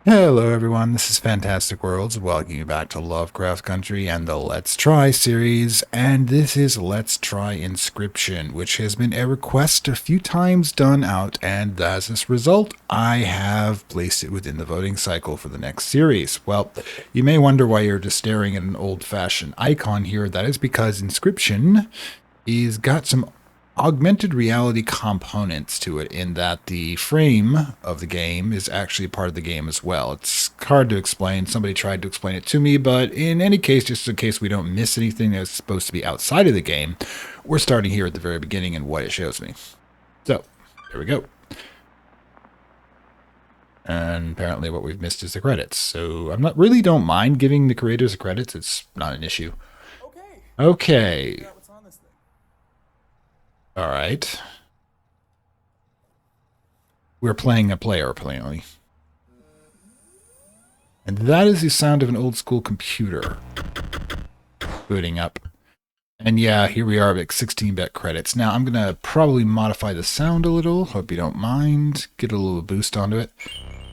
Hello everyone, this is Fantastic Worlds, welcoming you back to Lovecraft Country and the Let's Try series, and this is Let's Try Inscryption, which has been a request a few times done out, and as this result, I have placed it within the voting cycle for the next series. Well, you may wonder why you're just staring at an old-fashioned icon here. That is because Inscryption is got some augmented reality components to it in that the frame of the game is actually part of the game as well. It's hard to explain. Somebody tried to explain it to me, but in any case, just in case we don't miss anything that's supposed to be outside of the game, we're starting here at the very beginning and what it shows me. So, here we go. And apparently what we've missed is the credits. So I'm not really don't mind giving the creators the credits. It's not an issue. Okay. All right. We're playing a player, apparently. And that is the sound of an old school computer booting up. And yeah, here we are at 16-bit credits. Now I'm going to probably modify the sound a little. Hope you don't mind. Get a little boost onto it.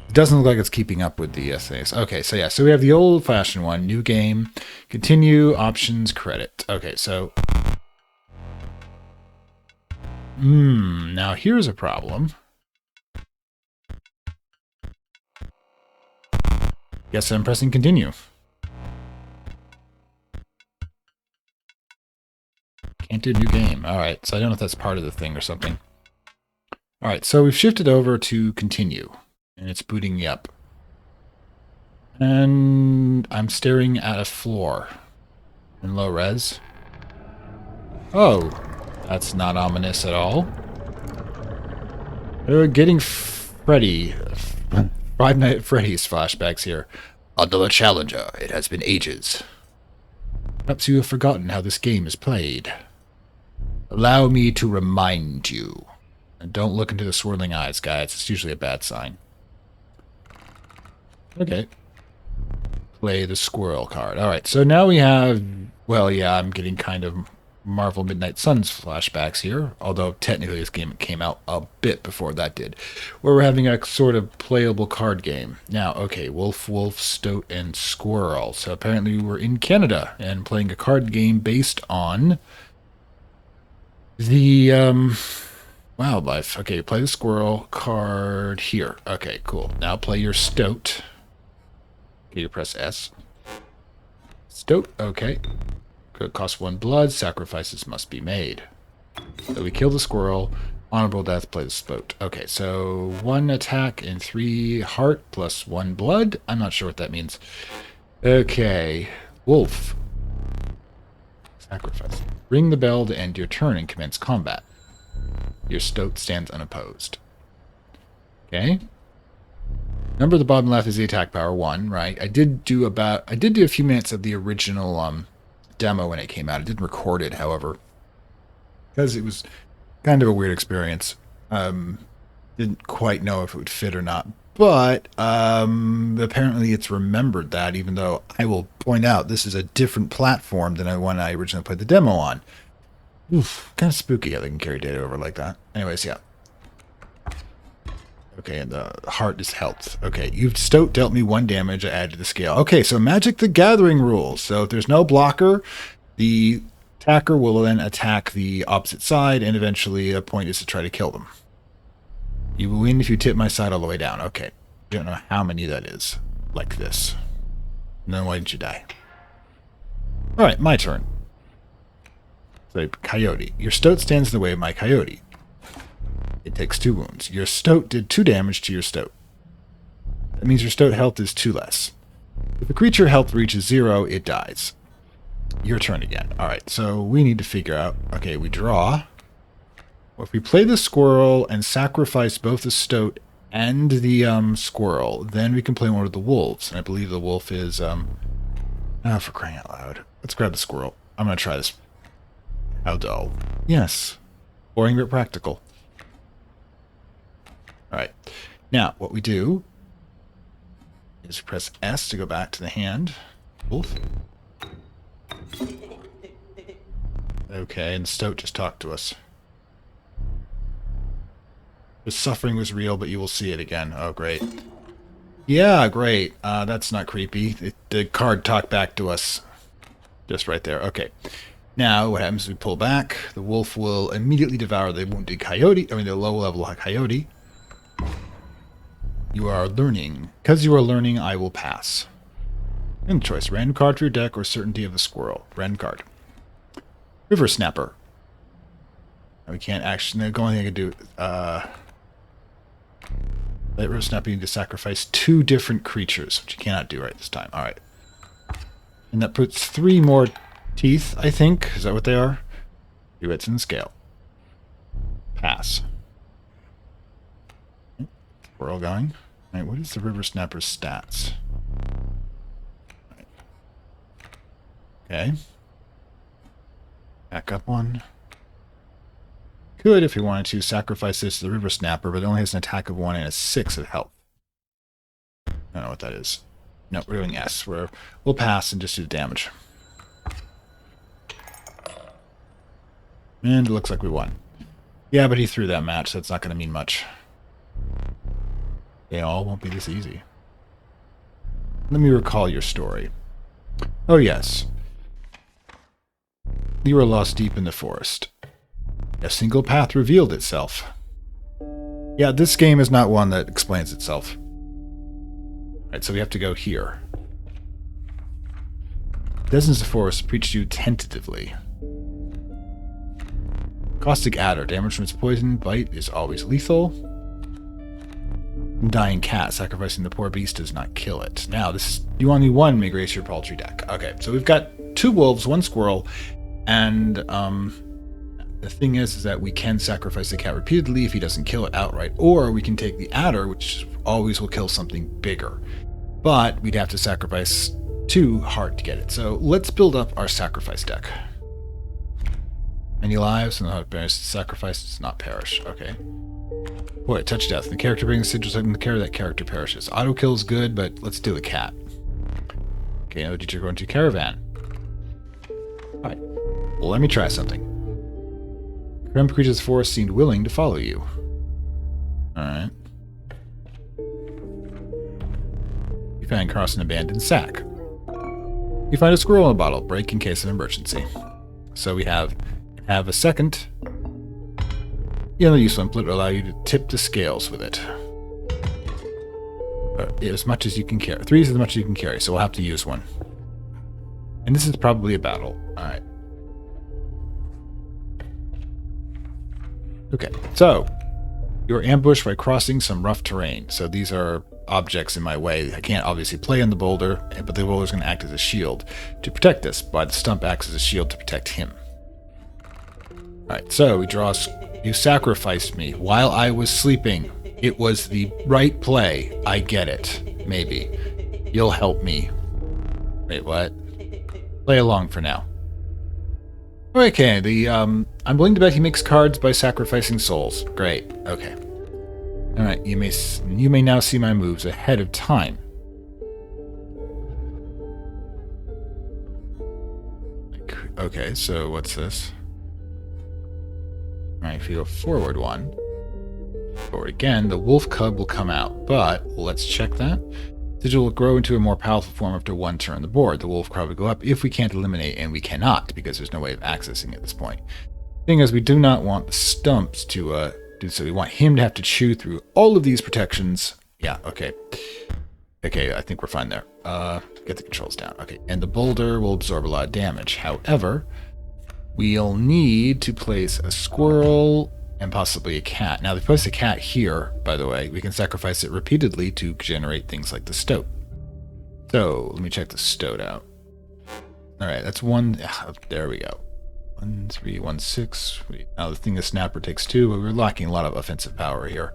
It doesn't look like it's keeping up with the essays. Okay, so yeah, so we have the old-fashioned one. New game. Continue. Options. Credit. Okay, so... now here's a problem. Guess I'm pressing continue. Can't do new game. Alright, so I don't know if that's part of the thing or something. Alright, so we've shifted over to continue. And it's booting me up. And I'm staring at a floor. In low res. Oh, that's not ominous at all. We're getting Freddy. Five Nights at Freddy's flashbacks here. Another challenger. It has been ages. Perhaps you have forgotten how this game is played. Allow me to remind you. And don't look into the swirling eyes, guys. It's usually a bad sign. Okay. Play the squirrel card. Alright, so now we have... Well, yeah, I'm getting kind of Marvel Midnight Suns flashbacks here, although technically this game came out a bit before that did, where we're having a sort of playable card game. Now, okay, Wolf, Stoat, and Squirrel. So apparently we're in Canada and playing a card game based on the wildlife. Okay, play the squirrel card here. Okay, cool. Now play your Stoat. Okay, you press S. Stoat, okay. Could cost 1 blood. Sacrifices must be made. So we kill the squirrel. Honorable death, play the Stoat. Okay, so 1 attack and 3 heart plus 1 blood. I'm not sure what that means. Okay. Wolf. Sacrifice. Ring the bell to end your turn and commence combat. Your Stoat stands unopposed. Okay. Number at the bottom left is the attack power 1, right? I did do a few minutes of the original demo when it came out. I didn't record it, however, because it was kind of a weird experience. Didn't quite know if it would fit or not, but apparently it's remembered that, even though I will point out this is a different platform than the one I originally played the demo on. Oof, kind of spooky how they can carry data over like that. Anyways, yeah. Okay, and the heart is health. Okay, you've Stoat dealt me 1 damage. I add to the scale. Okay, so Magic the Gathering rules. So if there's no blocker, the attacker will then attack the opposite side, and eventually the point is to try to kill them. You will win if you tip my side all the way down. Okay, I don't know how many that is. Like this. And then why didn't you die? Alright, my turn. So, Coyote. Your Stoat stands in the way of my Coyote. It takes 2 wounds. Your Stoat did 2 damage to your Stoat. That means your Stoat health is 2 less. If a creature health reaches 0, it dies. Your turn again. Alright, so we need to figure out... Okay, we draw. Well, if we play the squirrel and sacrifice both the Stoat and the squirrel, then we can play one of the wolves. And I believe the wolf is... Oh, for crying out loud. Let's grab the squirrel. I'm going to try this. How dull. Yes. Boring but practical. Alright, now what we do is press S to go back to the hand. Wolf. Okay, and Stoat just talked to us. The suffering was real, but you will see it again. Oh, great. Yeah, great. That's not creepy. The card talked back to us just right there. Okay. Now, what happens is we pull back. The wolf will immediately devour the wounded coyote. I mean, the low-level coyote. You are learning. Because you are learning, I will pass. And choice, random card for your deck or certainty of the squirrel. Random card. River Snapper. We can't actually... The only thing I can do... Let River Snapper, you need to sacrifice 2 different creatures, which you cannot do right this time. Alright. And that puts 3 more teeth, I think. Is that what they are? 2 hits in the scale. Pass. We're all going. Alright, what is the River Snapper's stats? Okay. Back up one. Could, if we wanted to, sacrifice this to the River Snapper, but it only has an attack of 1 and a 6 of health. I don't know what that is. No, we're doing S. We'll pass and just do the damage. And it looks like we won. Yeah, but he threw that match, so it's not going to mean much. They all won't be this easy. Let me recall your story. Oh, yes. You were lost deep in the forest. A single path revealed itself. Yeah, this game is not one that explains itself. Alright, so we have to go here. Dozens of forests preach to you tentatively. Caustic Adder. Damage from its poison bite is always lethal. Dying Cat. Sacrificing the poor beast does not kill it. Now, this is... You only one may grace your paltry deck. Okay, so we've got 2 wolves, 1 squirrel, and the thing is that we can sacrifice the cat repeatedly if he doesn't kill it outright, or we can take the adder, which always will kill something bigger. But we'd have to sacrifice 2 heart to get it. So let's build up our sacrifice deck. Many lives, and the heart bears sacrifice does not perish. Okay. Boy, touch death. The character brings sigils in the care, that character perishes. Auto kill is good, but let's do a cat. Okay, now the teacher going to caravan. Alright. Well, let me try something. Grim creatures of the forest seemed willing to follow you. Alright. You find across an abandoned sack. You find a squirrel in a bottle. Break in case of emergency. So we have a second. The other useful input will allow you to tip the scales with it. As much as you can carry. 3 is as much as you can carry, so we'll have to use 1. And this is probably a battle. Alright. Okay, so you're ambushed by crossing some rough terrain. So these are objects in my way. I can't obviously play on the boulder, but the boulder is going to act as a shield to protect us, while the stump acts as a shield to protect him. Alright, so we draw... You sacrificed me while I was sleeping. It was the right play. I get it. Maybe. You'll help me. Wait, what? Play along for now. Okay, I'm willing to bet he makes cards by sacrificing souls. Great. Okay. Alright, you may now see my moves ahead of time. Okay, so what's this? Alright, if you go forward 1, forward again, the wolf cub will come out, but let's check that. Sigil will grow into a more powerful form after 1 turn on the board. The wolf cub will go up if we can't eliminate, and we cannot, because there's no way of accessing it at this point. Thing is, we do not want the stumps to do so. We want him to have to chew through all of these protections. Yeah, okay. Okay, I think we're fine there. Get the controls down. Okay, and the boulder will absorb a lot of damage. However... We'll need to place a squirrel and possibly a cat. Now, if we place a cat here, by the way, we can sacrifice it repeatedly to generate things like the stoat. So, let me check the stoat out. Alright, that's 1. There we go. 1, 3, 1, 6. Now, the thing is snapper takes 2, but we're lacking a lot of offensive power here.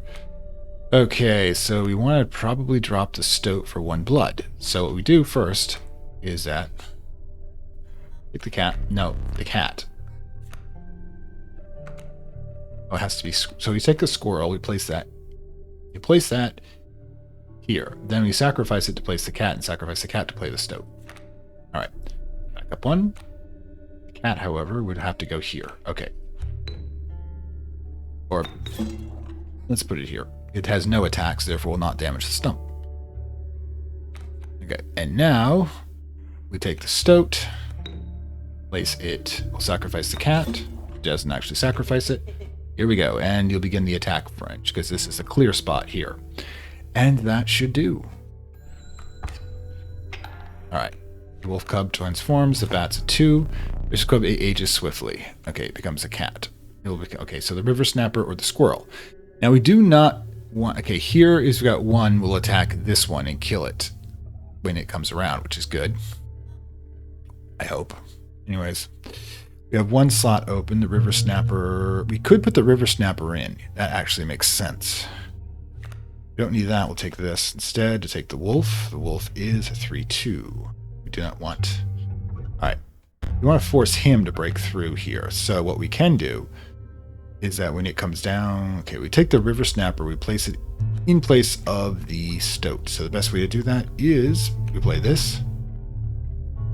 Okay, so we want to probably drop the stoat for 1 blood. So what we do first is that... Take the cat. No, the cat. Oh, it has to be... So we take the squirrel, we place that. You place that here. Then we sacrifice it to place the cat, and sacrifice the cat to play the stoat. Alright. Back up 1. The cat, however, would have to go here. Okay. Or... Let's put it here. It has no attacks, therefore will not damage the stump. Okay, and now we take the stoat, place it, we'll sacrifice the cat. Doesn't actually sacrifice it. Here we go, and you'll begin the attack French, because this is a clear spot here. And that should do. Alright, the wolf cub transforms, the bat's a 2. This cub ages swiftly. Okay, it becomes a cat. Okay, so the river snapper or the squirrel. Now we do not want, okay, here is we've got 1, we'll attack this one and kill it when it comes around, which is good. I hope. Anyways, we have 1 slot open, the river snapper. We could put the river snapper in. That actually makes sense. We don't need that, we'll take this instead to take the wolf. The wolf is a 3-2. We do not want. Alright. We want to force him to break through here. So what we can do is that when it comes down, okay, we take the river snapper, we place it in place of the stoat. So the best way to do that is we play this.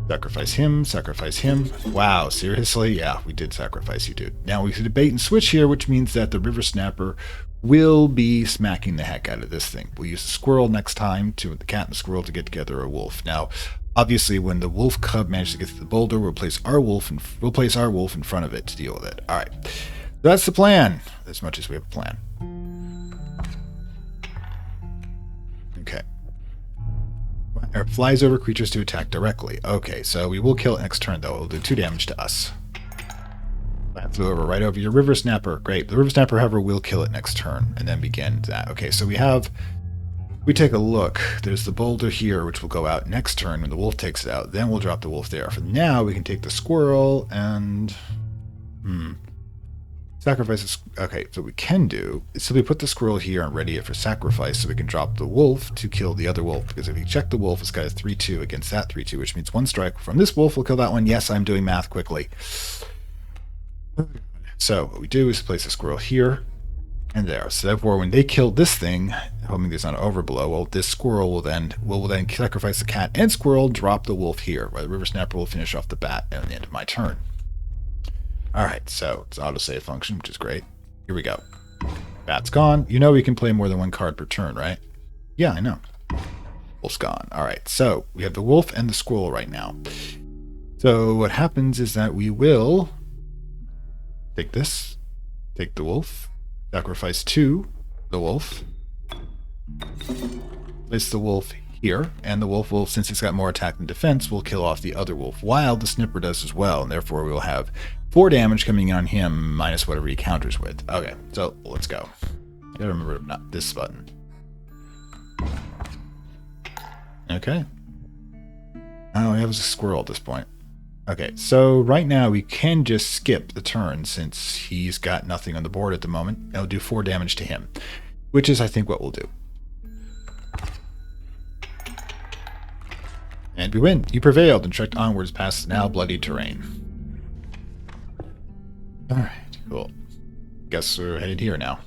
Sacrifice him, sacrifice him. Wow, seriously? Yeah, we did sacrifice you, dude. Now we could bait and switch here, which means that the river snapper will be smacking the heck out of this thing. We'll use the squirrel next time, to the cat and the squirrel to get together a wolf. Now, obviously, when the wolf cub manages to get to the boulder, we'll place our wolf in front of it to deal with it. All right, that's the plan. As much as we have a plan. Okay. It flies over creatures to attack directly. Okay, so we will kill it next turn, though. It'll do 2 damage to us. That flew over right over your river snapper. Great. The river snapper, however, will kill it next turn and then begin that. Okay, so we take a look. There's the boulder here, which will go out next turn when the wolf takes it out. Then we'll drop the wolf there. For now, we can take the squirrel and sacrifice. Okay, so what we can do is simply put the squirrel here and ready it for sacrifice, so we can drop the wolf to kill the other wolf. Because if you check the wolf, it's got a 3-2 against that 3-2, which means 1 strike from this wolf will kill that one. Yes, I'm doing math quickly. So what we do is place a squirrel here and there. So therefore, when they kill this thing, hoping there's not an overblow, well, this squirrel will then sacrifice the cat and squirrel, drop the wolf here, while the river snapper will finish off the bat at the end of my turn. All right, so it's autosave function, which is great. Here we go. Bat's gone. You know we can play more than 1 card per turn, right? Yeah, I know. Wolf's gone. All right, so we have the wolf and the squirrel right now. So what happens is that we will take this, take the wolf, sacrifice to the wolf, place the wolf here, and the wolf will, since it's got more attack than defense, will kill off the other wolf, while the snipper does as well, and therefore we will have 4 damage coming on him, minus whatever he counters with. Okay, so let's go. I gotta remember not this button. Okay. Oh, I have a squirrel at this point. Okay, so right now we can just skip the turn since he's got nothing on the board at the moment. It'll do 4 damage to him, which is, I think, what we'll do. And we win. You prevailed and trekked onwards past now bloody terrain. Alright, cool. Guess we're headed here now.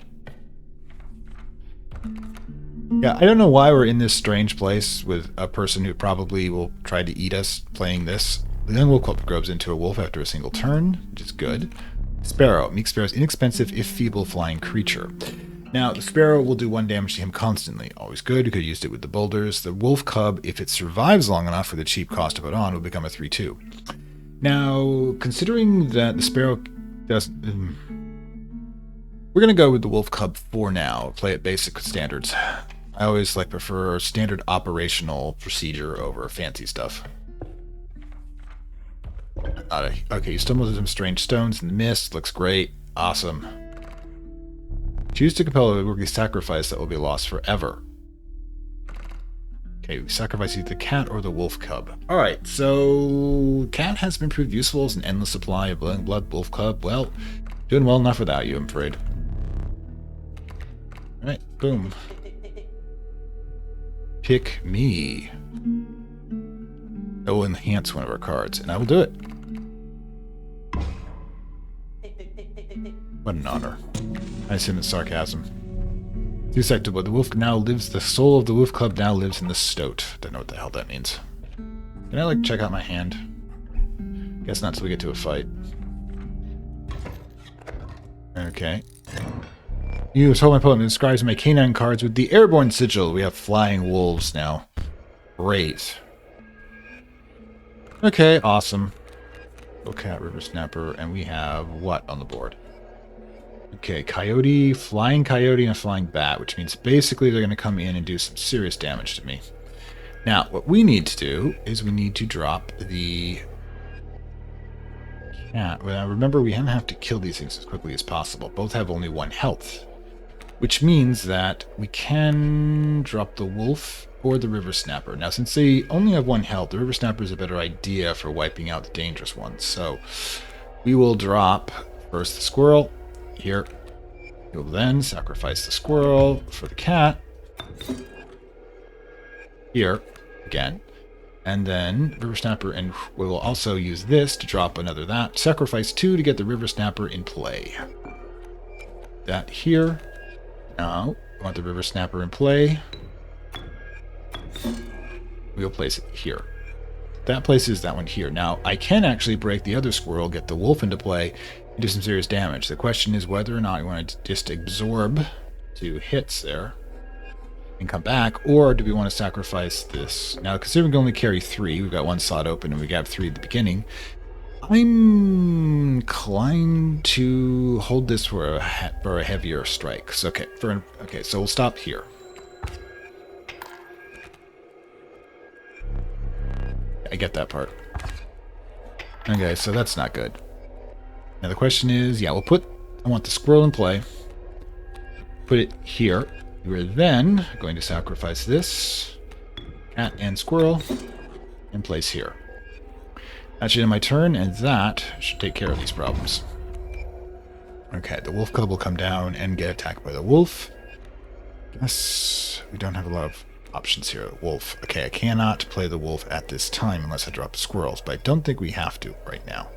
Yeah, I don't know why we're in this strange place with a person who probably will try to eat us playing this. The young wolf cub grows into a wolf after a single turn, which is good. Sparrow. Meek Sparrow's inexpensive, if feeble, flying creature. Now, the sparrow will do 1 damage to him constantly. Always good. You could have used it with the boulders. The wolf cub, if it survives long enough for the cheap cost to put on, will become a 3-2. Now, considering that the sparrow doesn't... we're going to go with the wolf cub for now. Play it basic standards. I always prefer standard operational procedure over fancy stuff. Okay, you stumbled into some strange stones in the mist. Looks great. Awesome. Choose to compel a worthy sacrifice that will be lost forever. Okay, we sacrifice either the cat or the wolf cub. Alright, so cat has been proved useful as an endless supply of blood. Wolf cub, well, doing well enough without you, I'm afraid. Alright, boom. Pick me. It will enhance one of our cards, and I will do it. What an honor. I assume it's sarcasm. Too sectable. The wolf now lives. The soul of the wolf club now lives in the stoat. Don't know what the hell that means. Can I check out my hand? Guess not till we get to a fight. Okay. You told my opponent inscribes my canine cards with the airborne sigil. We have flying wolves now. Great. Okay, awesome. Cat, river snapper, and we have what on the board? Okay, coyote, flying coyote, and a flying bat, which means basically they're going to come in and do some serious damage to me. Now, what we need to do is we need to drop the cat. Well, remember, we have to kill these things as quickly as possible. Both have only 1 health, which means that we can drop the wolf or the river snapper. Now, since they only have 1 health, the river snapper is a better idea for wiping out the dangerous ones. So we will drop first the squirrel here. We'll then sacrifice the squirrel for the cat here again. And then river snapper, and we will also use this to drop another that. Sacrifice 2 to get the river snapper in play. That here. Now, we want the river snapper in play. We'll place it here. That places that one here. Now, I can actually break the other squirrel, get the wolf into play, and do some serious damage. The question is whether or not you want to just absorb 2 hits there and come back, or do we want to sacrifice this? Now, considering we can only carry 3, we've got 1 slot open and we got 3 at the beginning, I'm inclined to hold this for a heavier strike. So, okay, so we'll stop here. I get that part. Okay, so that's not good. Now the question is, yeah, I want the squirrel in play. Put it here. We're then going to sacrifice this cat and squirrel and place here. That's the end of my turn, and that should take care of these problems. Okay, the wolf cub will come down and get attacked by the wolf. Guess we don't have a lot of options here. Wolf. Okay, I cannot play the wolf at this time unless I drop the squirrels, but I don't think we have to right now.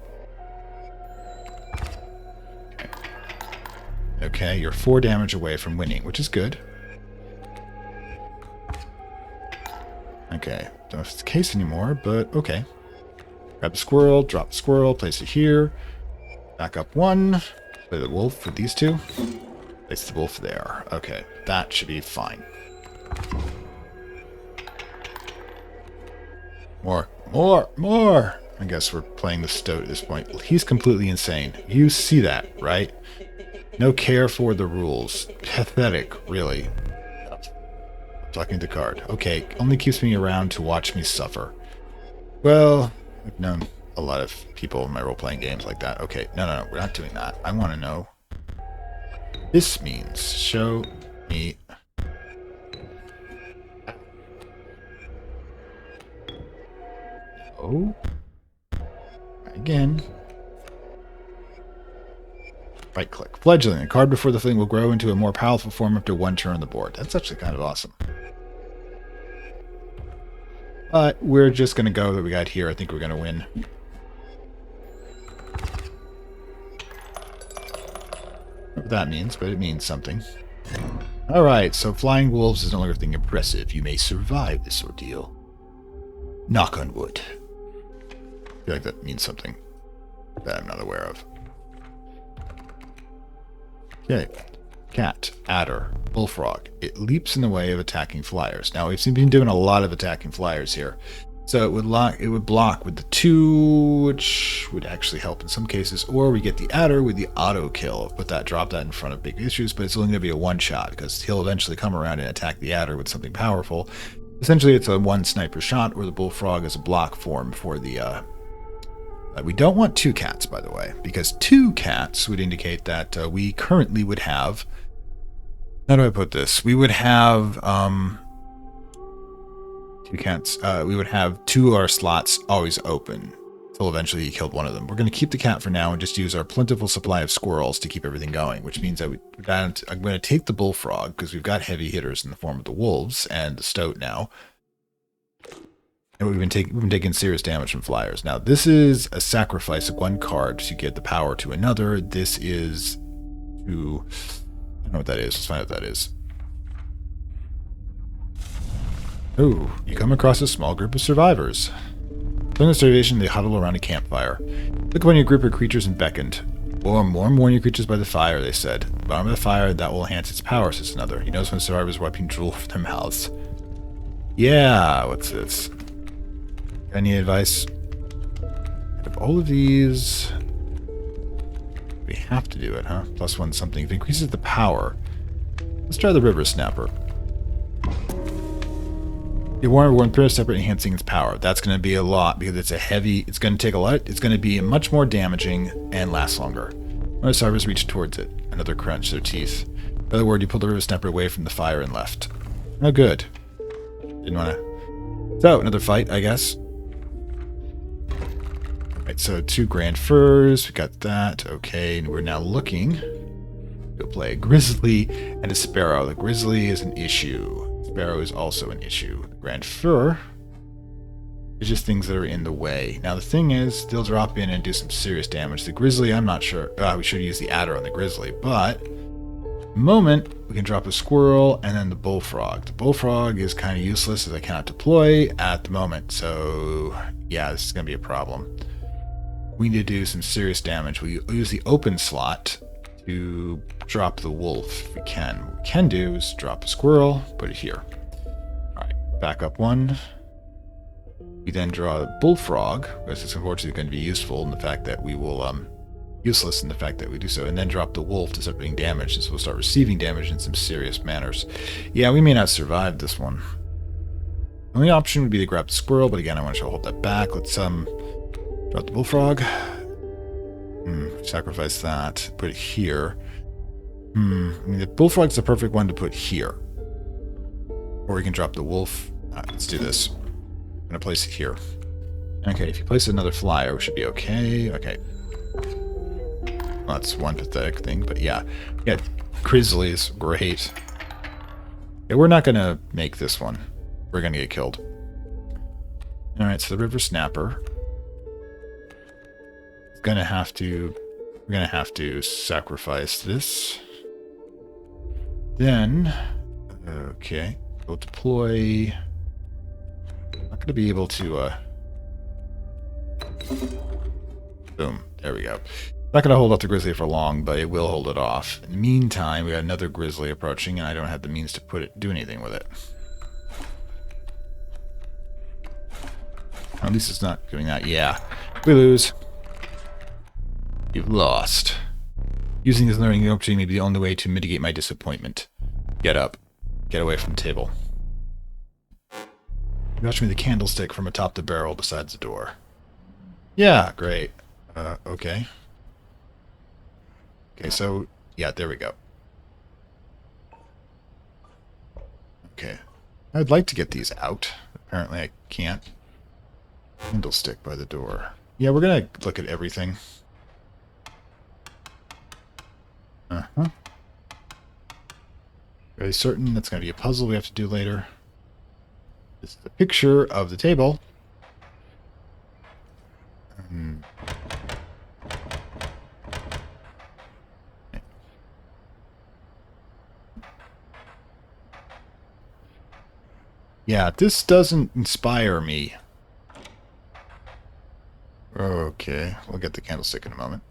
Okay, you're 4 damage away from winning, which is good. Okay, don't know if it's the case anymore, but okay. Grab the squirrel, drop the squirrel, place it here. Back up 1. Play the wolf with these 2. Place the wolf there. Okay, that should be fine. More! I guess we're playing the stoat at this point. He's completely insane. You see that, right? No care for the rules. Pathetic, really. Talking to the card. Okay, only keeps me around to watch me suffer. Well, I've known a lot of people in my role-playing games like that. Okay, no, we're not doing that. I want to know. This means show me. Oh. Again. Right click. Fledgling. A card before the fling will grow into a more powerful form after 1 turn on the board. That's actually kind of awesome. But we're just going to go that we got here. I think we're going to win. I don't know what that means, but it means something. Alright, so flying wolves is no longer a thing impressive. You may survive this ordeal. Knock on wood. I feel like that means something that I'm not aware of. Okay. Cat, adder, bullfrog. It leaps in the way of attacking flyers. Now, we've been doing a lot of attacking flyers here. So it would block with the 2, which would actually help in some cases, or we get the adder with the auto kill. Drop that in front of big issues, but it's only going to be a 1-shot because he'll eventually come around and attack the adder with something powerful. Essentially, it's a 1 sniper shot, or the bullfrog is a block form for the... we don't want 2 cats, by the way, because 2 cats would indicate that we currently would have... How do I put this? We would have 2 cats. We would have 2 of our slots always open until eventually he killed one of them. We're going to keep the cat for now and just use our plentiful supply of squirrels to keep everything going, which means that I'm going to take the bullfrog because we've got heavy hitters in the form of the wolves and the stoat now. And we've been taking serious damage from flyers. Now, this is a sacrifice of 1 card to give the power to another. This is to... I don't know what that is. Let's find out what that is. Oh, you come across a small group of survivors. During the starvation, they huddle around a campfire. Look upon your group of creatures and beckoned. Warm your creatures by the fire, they said. Bottom of the fire, that will enhance its power, says another. He knows when survivors are wiping drool from their mouths. Yeah, what's this? Any advice? Out of all of these, we have to do it, huh? +1 something. If it increases the power, let's try the river snapper. You want one per separate, enhancing its power. That's going to be a lot because it's a heavy. It's going to take a lot. It's going to be much more damaging and last longer. One of the survivors reached towards it. Another crunch their teeth. In other words, you pulled the river snapper away from the fire and left. Oh, good. Didn't want to. So another fight, I guess. Right, so 2 grand furs. We got that. Okay, and we're now looking. We'll play a grizzly and a sparrow. The grizzly is an issue. Sparrow is also an issue. The grand fur is just things that are in the way. Now the thing is, they'll drop in and do some serious damage. The grizzly, I'm not sure. We should use the adder on the grizzly, but the moment we can drop a squirrel and then the bullfrog. The bullfrog is kind of useless as I cannot deploy at the moment. So yeah, this is going to be a problem. We need to do some serious damage. We use the open slot to drop the wolf if we can. What we can do is drop a squirrel, put it here. Alright, back up 1. We then draw a bullfrog, because it's unfortunately going to be useful in the fact that we will, useless in the fact that we do so, and then drop the wolf to start doing damage, since we'll start receiving damage in some serious manners. Yeah, we may not survive this one. The only option would be to grab the squirrel, but again, I want to hold that back. Let's, drop the bullfrog. Sacrifice that. Put it here. I mean, the bullfrog's the perfect one to put here. Or we can drop the wolf. Let's do this. I'm going to place it here. Okay, if you place another flyer, we should be okay. Okay. Well, that's one pathetic thing, but yeah. Yeah, grizzlies. Great. Yeah, we're not going to make this one. We're going to get killed. Alright, so the river snapper. We're gonna have to sacrifice this. Then, okay, we'll deploy. Not gonna be able to. Boom. There we go. Not gonna hold off the grizzly for long, but it will hold it off. In the meantime, we got another grizzly approaching, and I don't have the means to do anything with it. At least it's not doing that. Yeah, we lose. You've lost. Using this learning opportunity may be the only way to mitigate my disappointment. Get up. Get away from the table. Watch me the candlestick from atop the barrel beside the door. Yeah, great. Okay. Okay, so, yeah, there we go. Okay. I'd like to get these out. Apparently I can't. Candlestick by the door. Yeah, we're gonna look at everything. Very certain that's going to be a puzzle we have to do later. This is a picture of the table. Yeah, this doesn't inspire me. Okay, we'll get the candlestick in a moment.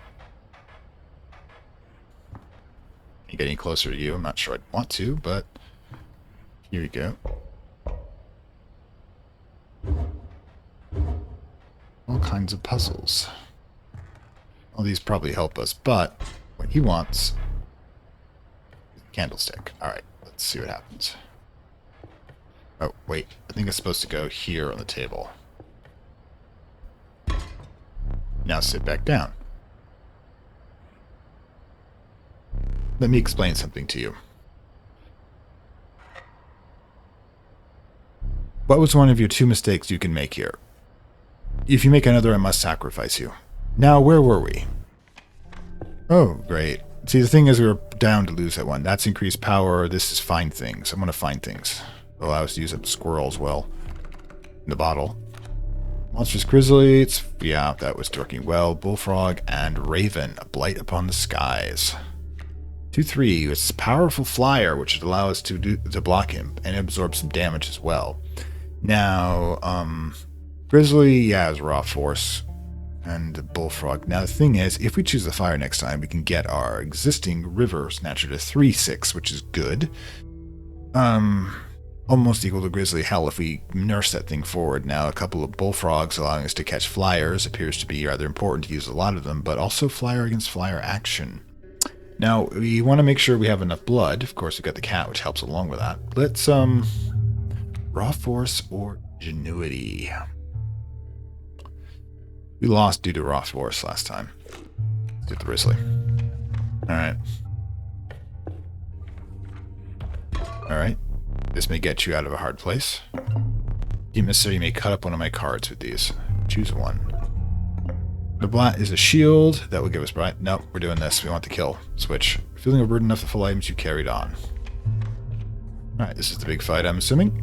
Get any closer to you. I'm not sure I'd want to, but here you go. All kinds of puzzles. All these probably help us, but what he wants is a candlestick. Alright, let's see what happens. Oh, wait. I think it's supposed to go here on the table. Now sit back down. Let me explain something to you. What was one of your 2 mistakes you can make here? If you make another, I must sacrifice you. Now, where were we? Oh, great. See, the thing is we were down to lose that one. That's increased power. This is find things. I'm going to find things. It'll allow us to use up squirrel as well. In the bottle. Monstrous grizzly. Yeah, that was working well. Bullfrog and raven. A blight upon the skies. 2-3. It's a powerful flyer, which would allow us to block him and absorb some damage as well. Now, grizzly, yeah, is raw force, and the bullfrog. Now the thing is, if we choose the fire next time, we can get our existing river snatcher to 3-6, which is good. almost equal to grizzly. Hell, if we nurse that thing forward. Now, a couple of bullfrogs allowing us to catch flyers appears to be rather important to use a lot of them, but also flyer against flyer action. Now, we want to make sure we have enough blood. Of course, we've got the cat, which helps along with that. Let's, raw force or ingenuity. We lost due to raw force last time. Let's do the grizzly. Alright. Alright. This may get you out of a hard place. You may cut up one of my cards with these. Choose one. The black is a shield. That will give us bright. Nope, we're doing this. We want the kill. Switch. Feeling overburdened enough to full items you carried on. Alright, this is the big fight, I'm assuming.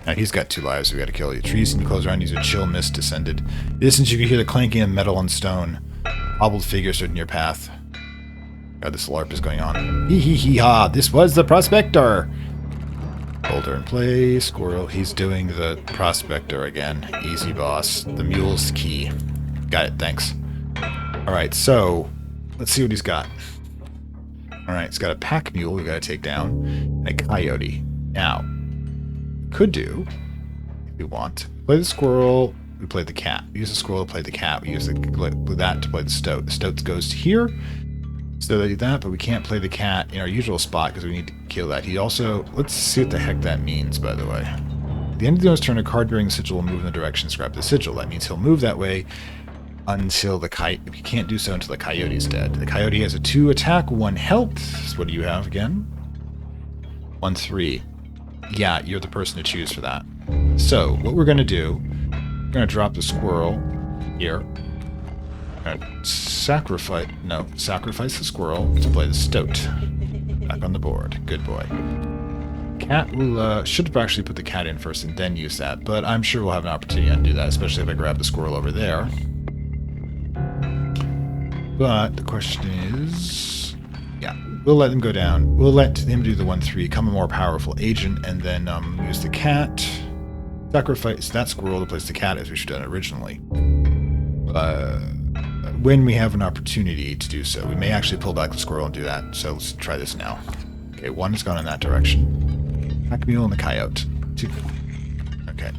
Now he's got 2 lives. We gotta kill you. Trees and close around. Use a chill mist descended. In the distance you can hear the clanking of metal and stone. Hobbled figures stood in your path. God, this LARP is going on. Hee hee hee ha! This was the prospector! Boulder in play. Squirrel. He's doing the prospector again. Easy boss. The mule's key. Got it, thanks. Alright, so let's see what he's got. Alright, he's got a pack mule we gotta take down. And a coyote. Now, could do, if we want, play the squirrel, we play the cat. We use the squirrel to play the cat. We use that to play the stoat. The stoat goes to here. So they do that, but we can't play the cat in our usual spot because we need to kill that. He also... Let's see what the heck that means, by the way. At the end of the owner's turn, a card bearing the sigil will move in the direction described the sigil. That means he'll move that way until the coyote... He can't do so until the coyote's dead. The coyote has a 2 attack, 1 health. So what do you have again? 1-3. Yeah, you're the person to choose for that. So, what we're going to do... We're going to drop the squirrel here. Sacrifice the squirrel to play the stoat. Back on the board. Good boy. Cat will, should have actually put the cat in first and then use that, but I'm sure we'll have an opportunity to do that, especially if I grab the squirrel over there. But the question is... Yeah, we'll let him go down. We'll let him do the 1-3, become a more powerful agent, and then use the cat. Sacrifice that squirrel to place the cat as we should have done originally. When we have an opportunity to do so. We may actually pull back the squirrel and do that, so let's try this now. Okay, 1 has gone in that direction. Pack mule and the coyote. 2. Okay.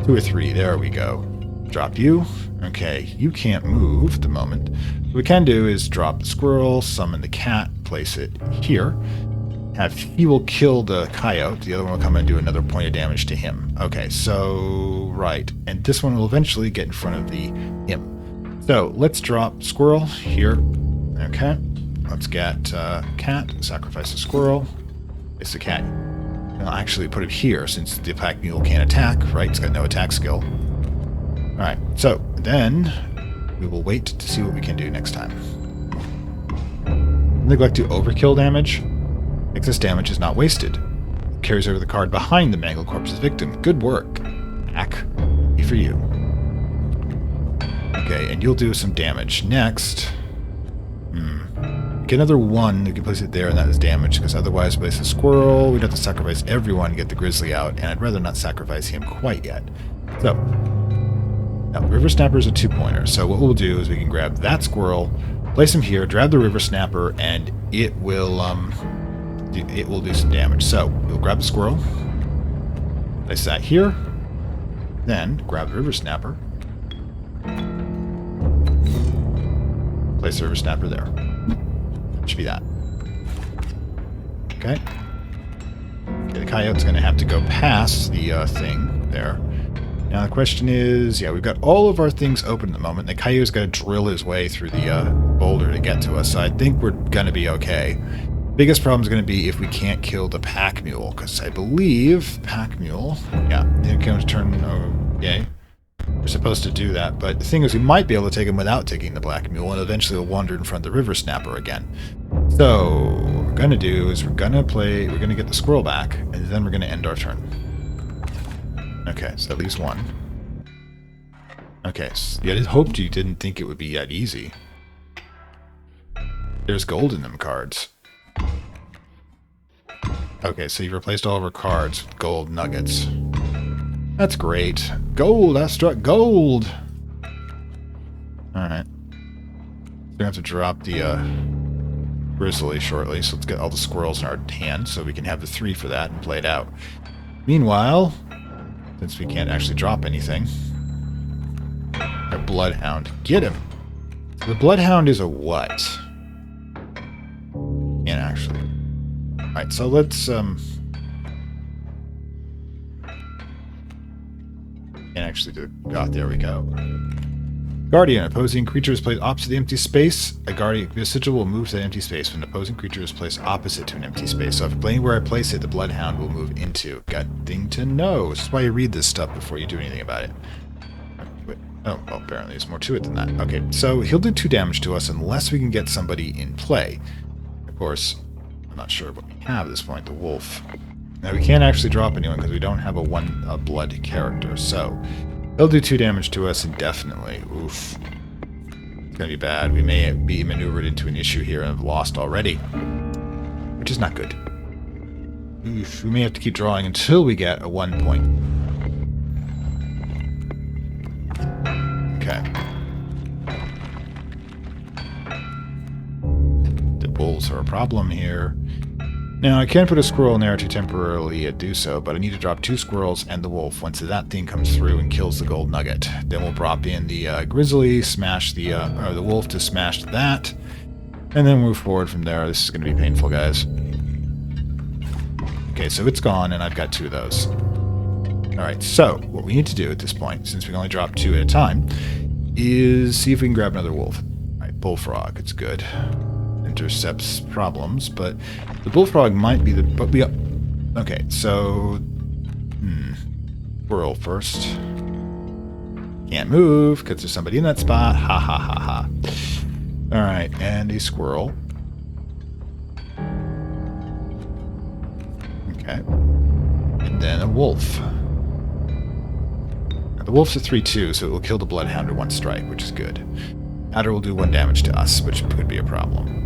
2 or 3, there we go. Drop you. Okay, you can't move at the moment. What we can do is drop the squirrel, summon the cat, place it here. He will kill the coyote. The other one will come and do another point of damage to him. Okay, so... Right. And this one will eventually get in front of him. So, let's drop squirrel here. Okay. Let's get cat. Sacrifice the squirrel. It's the cat. I'll actually put it here since the pack mule can't attack, right? It's got no attack skill. Alright, so then we will wait to see what we can do next time. Neglect to overkill damage. Excess damage is not wasted. Carries over the card behind the mangled corpse's victim. Good work. Back. For you. Okay, and you'll do some damage. Next. Get another 1. You can place it there, and that is damage, because otherwise, place the squirrel, we'd have to sacrifice everyone to get the grizzly out, and I'd rather not sacrifice him quite yet. So, now, River Snapper is a 2-pointer, so what we'll do is we can grab that squirrel, place him here, grab the River Snapper, and it will do some damage. So, we'll grab the squirrel, place that here, then grab the River Snapper, place the River Snapper there. Should be that. Okay. Okay, the coyote's going to have to go past the thing there. Now the question is, yeah, we've got all of our things open at the moment. The coyote's got to drill his way through the boulder to get to us, so I think we're going to be okay. Biggest problem is going to be if we can't kill the pack mule, because I believe pack mule, yeah, it comes turn, okay. We're supposed to do that, but the thing is we might be able to take him without taking the black mule, and eventually he'll wander in front of the River Snapper again. So, what we're going to do is we're going to get the squirrel back, and then we're going to end our turn. Okay, so that leaves 1. Okay, so I hoped you didn't think it would be that easy. There's gold in them cards. Okay, so you replaced all of our cards with gold nuggets. That's great. Gold! I struck gold! Alright. We're gonna have to drop the grizzly shortly, so let's get all the squirrels in our hand so we can have the 3 for that and play it out. Meanwhile, since we can't actually drop anything, our bloodhound. Get him! The bloodhound is a what? Can't actually. Alright, so let's, can't actually do it. God, there we go. Guardian. Opposing creature is placed opposite the empty space. A guardian sigil will move to the empty space when an opposing creature is placed opposite to an empty space. So if anywhere I place it, the bloodhound will move into. Got thing to know. This is why you read this stuff before you do anything about it. Wait. Oh, well, apparently there's more to it than that. Okay, so he'll do 2 damage to us unless we can get somebody in play. Of course, I'm not sure what we have at this point. The wolf. Now we can't actually drop anyone because we don't have a blood character. So he'll do 2 damage to us indefinitely. Oof. It's going to be bad. We may be maneuvered into an issue here and have lost already. Which is not good. Oof. We may have to keep drawing until we get a 1 point. Okay. The wolves are a problem here. Now, I can put a squirrel in there to temporarily do so, but I need to drop 2 squirrels and the wolf once that thing comes through and kills the gold nugget. Then we'll drop in the grizzly, smash the wolf to smash that, and then move forward from there. This is going to be painful, guys. Okay, so it's gone, and I've got 2 of those. Alright, so what we need to do at this point, since we can only drop 2 at a time, is see if we can grab another wolf. Alright, bullfrog, it's good. Intercepts problems, but the bullfrog might be the... But we... Okay, so... Squirrel first. Can't move, because there's somebody in that spot. Ha ha ha ha. Alright, and a squirrel. Okay. And then a wolf. Now, the wolf's a 3-2, so it will kill the bloodhound at 1 strike, which is good. Adder will do 1 damage to us, which could be a problem.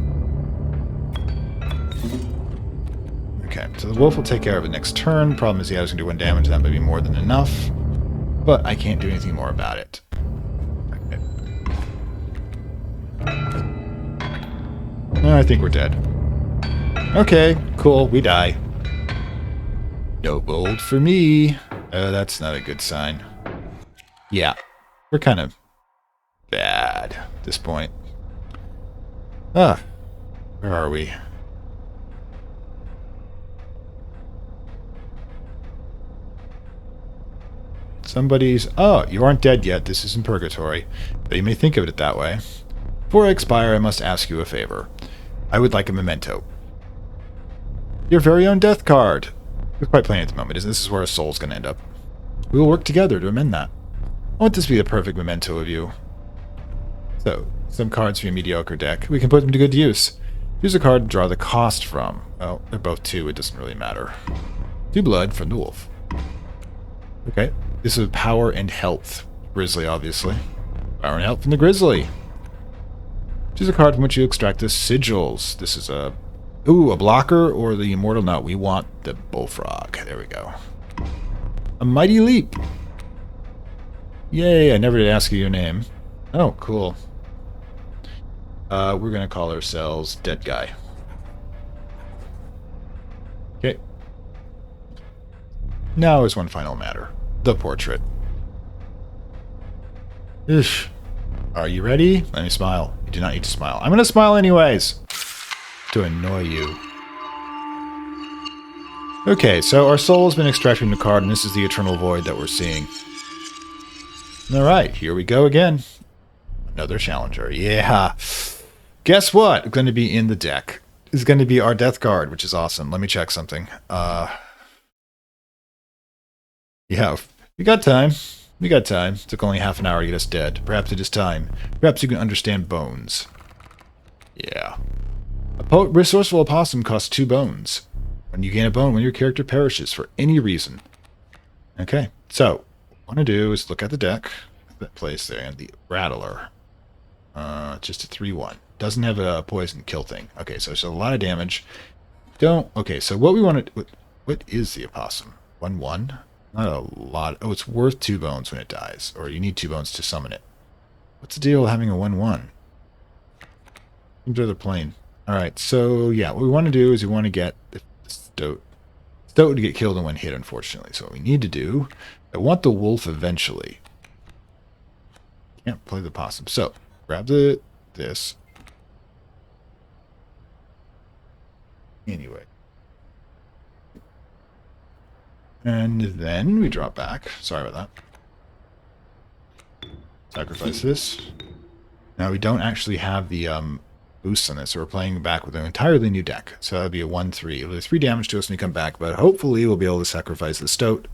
Okay, so the wolf will take care of it next turn. Problem is the adder's going to do 1 damage, that might be more than enough. But I can't do anything more about it. Okay. I think we're dead. Okay, cool, we die. No gold for me. That's not a good sign. Yeah, we're kind of bad at this point. Where are we? Somebody's... Oh, you aren't dead yet. This is in purgatory. But you may think of it that way. Before I expire, I must ask you a favor. I would like a memento. Your very own death card. It's quite plain at the moment, isn't this? This is where our soul's going to end up. We will work together to amend that. I want this to be the perfect memento of you. So, some cards from your mediocre deck. We can put them to good use. Choose a card to draw the cost from. Well, they're both 2. It doesn't really matter. 2 blood from the wolf. Okay. This is power and health. Grizzly, obviously. Power and health from the grizzly. Choose a card from which you extract the sigils. This is a... Ooh, a blocker or the immortal? No, we want the bullfrog. There we go. A mighty leap. Yay, I never did ask you your name. Oh, cool. We're going to call ourselves Dead Guy. Okay. Now is one final matter. The portrait. Ish. Are you ready? Let me smile. You do not need to smile. I'm going to smile anyways. To annoy you. Okay, so our soul has been extracted from the card, and this is the eternal void that we're seeing. Alright, here we go again. Another challenger. Yeah. Guess what? Going to be in the deck. Is going to be our death card, which is awesome. Let me check something. Yeah, we got time. We got time. It took only half an hour to get us dead. Perhaps it is time. Perhaps you can understand bones. Yeah. A resourceful opossum costs 2 bones. When you gain a bone, when your character perishes for any reason. Okay, so what I want to do is look at the deck. That place there, and the Rattler. Just a 3-1. Doesn't have a poison kill thing. Okay, so it's a lot of damage. Okay, so what we want to... What is the opossum? 1-1? Not a lot. Oh, it's worth 2 bones when it dies. Or you need 2 bones to summon it. What's the deal with having a 1-1? Seems rather plain. All right, so yeah, what we want to do is we want to get the stoat. Stoat to get killed in one hit, unfortunately. So what we need to do, I want the wolf eventually. Can't play the possum. So grab this. Anyway. And then we drop back. Sorry about that. Sacrifice this. Now we don't actually have the boosts on this, so we're playing back with an entirely new deck. So that'd be a 1-3. It'll do 3 damage to us when we come back, but hopefully we'll be able to sacrifice the stoat.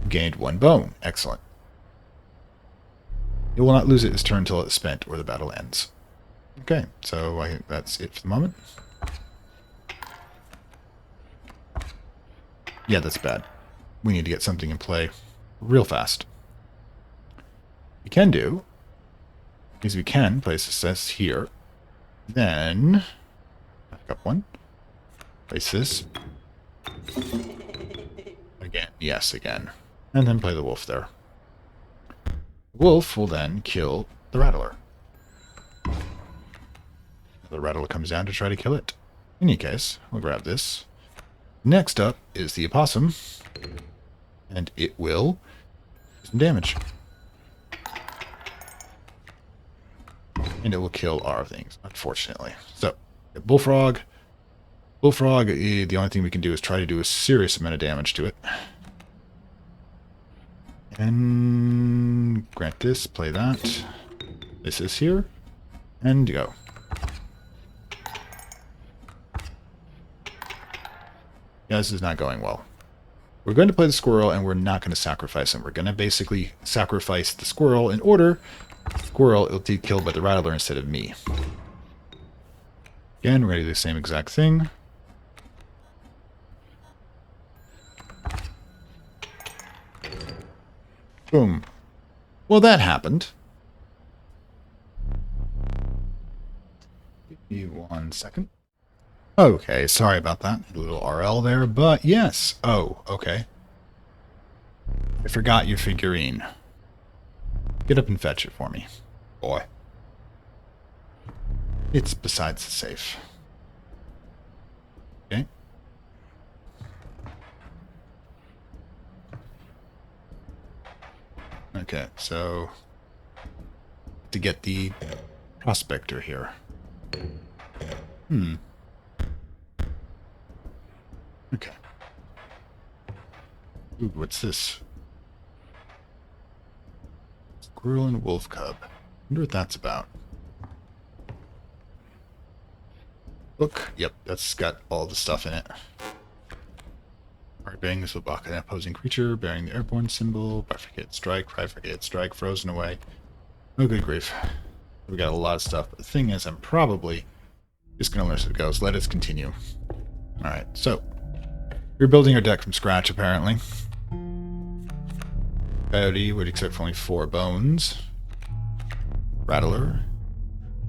Gained 1 bone. Excellent. It will not lose it this turn until it's spent or the battle ends. Okay, so I think that's it for the moment. Yeah, that's bad. We need to get something in play real fast. We can do is we can place this here. Then back up 1. Place this. Again. Yes, again. And then play the wolf there. The wolf will then kill the rattler. The rattler comes down to try to kill it. In any case, we'll grab this. Next up is the opossum. And it will do some damage. And it will kill our things, unfortunately. So, bullfrog. Bullfrog, the only thing we can do is try to do a serious amount of damage to it. And grant this, play that. This is here. And go. Yeah, this is not going well. We're going to play the squirrel, and we're not going to sacrifice him. We're going to basically sacrifice the squirrel in order the squirrel will be killed by the rattler instead of me. Again, we're going to do the same exact thing. Boom. Well, that happened. Give me 1 second. Okay, sorry about that. A little RL there, but yes. Oh, okay. I forgot your figurine. Get up and fetch it for me, boy. It's besides the safe. Okay. Okay, so to get the prospector here. Okay. Ooh, what's this? Squirrel and wolf cub. Wonder what that's about. Look, yep, that's got all the stuff in it. Hard bang, this will block an opposing creature, bearing the airborne symbol. Bifurcate strike, frozen away. Oh, good grief. We got a lot of stuff, but the thing is, I'm probably just going to let it go, so let us continue. Alright, so we're building our deck from scratch, apparently. Coyote would accept for only 4 bones. Rattler.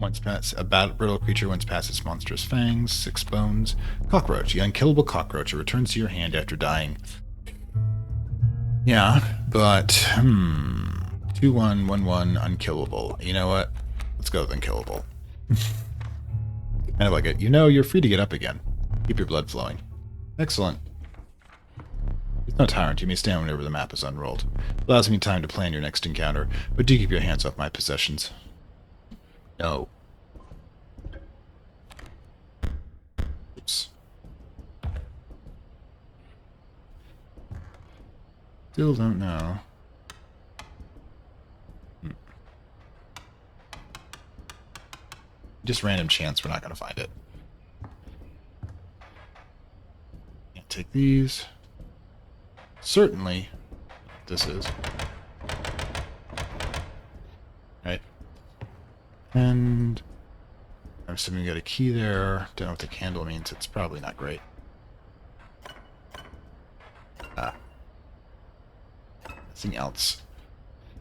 A brittle creature once past its monstrous fangs. 6 bones. Cockroach. The unkillable cockroach. It returns to your hand after dying. Yeah, but 2-1, 1-1, unkillable. You know what? Let's go with unkillable. Kind of like it. You know, you're free to get up again. Keep your blood flowing. Excellent. It's no tyrant. You may stand whenever the map is unrolled. Allows me time to plan your next encounter, but do keep your hands off my possessions. No. Oops. Still don't know. Just random chance, we're not going to find it. Can't take these. Certainly, this is. Right. And I'm assuming we got a key there. Don't know what the candle means. It's probably not great. Nothing else.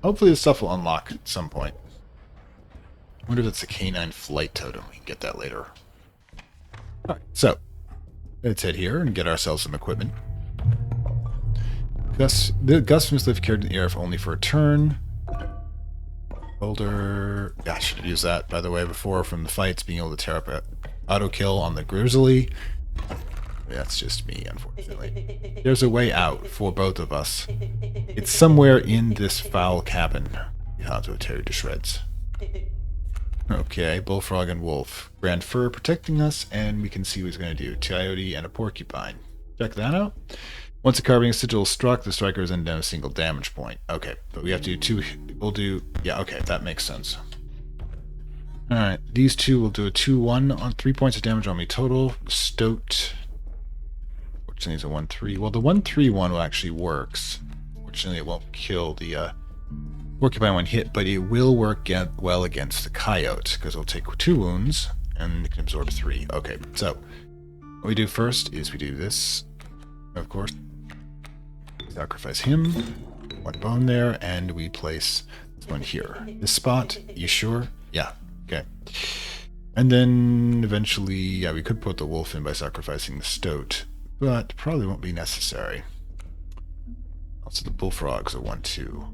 Hopefully this stuff will unlock at some point. I wonder if it's a canine flight totem. We can get that later. Alright, so let's head here and get ourselves some equipment. The gust must lift carried in the air if only for a turn. Boulder. Yeah, I should have used that, by the way, before from the fights, being able to tear up auto kill on the grizzly. That's just me, unfortunately. There's a way out for both of us. It's somewhere in this foul cabin. Yeah, to tear you to shreds. Okay, bullfrog and wolf. Grand fur protecting us, and we can see what he's going to do. Coyote and a porcupine. Check that out. Once a carving sigil is struck, the striker is ended on a single damage point. Okay, but we have to do two. We'll do. Yeah, okay, that makes sense. Alright, these two will do a 2-1 on 3 points of damage on me total. Stoat. Fortunately, it's a 1-3. Well, the 1-3 one actually works. Fortunately, it won't kill the porcupine when hit, but it will work well against the coyote, because it'll take 2 wounds, and it can absorb 3. Okay, so what we do first is we do this, of course. Sacrifice him. 1 bone there, and we place this one here. This spot, you sure? Yeah, okay. And then eventually, yeah, we could put the wolf in by sacrificing the stoat, but probably won't be necessary. Also, the bullfrog's a 1-2.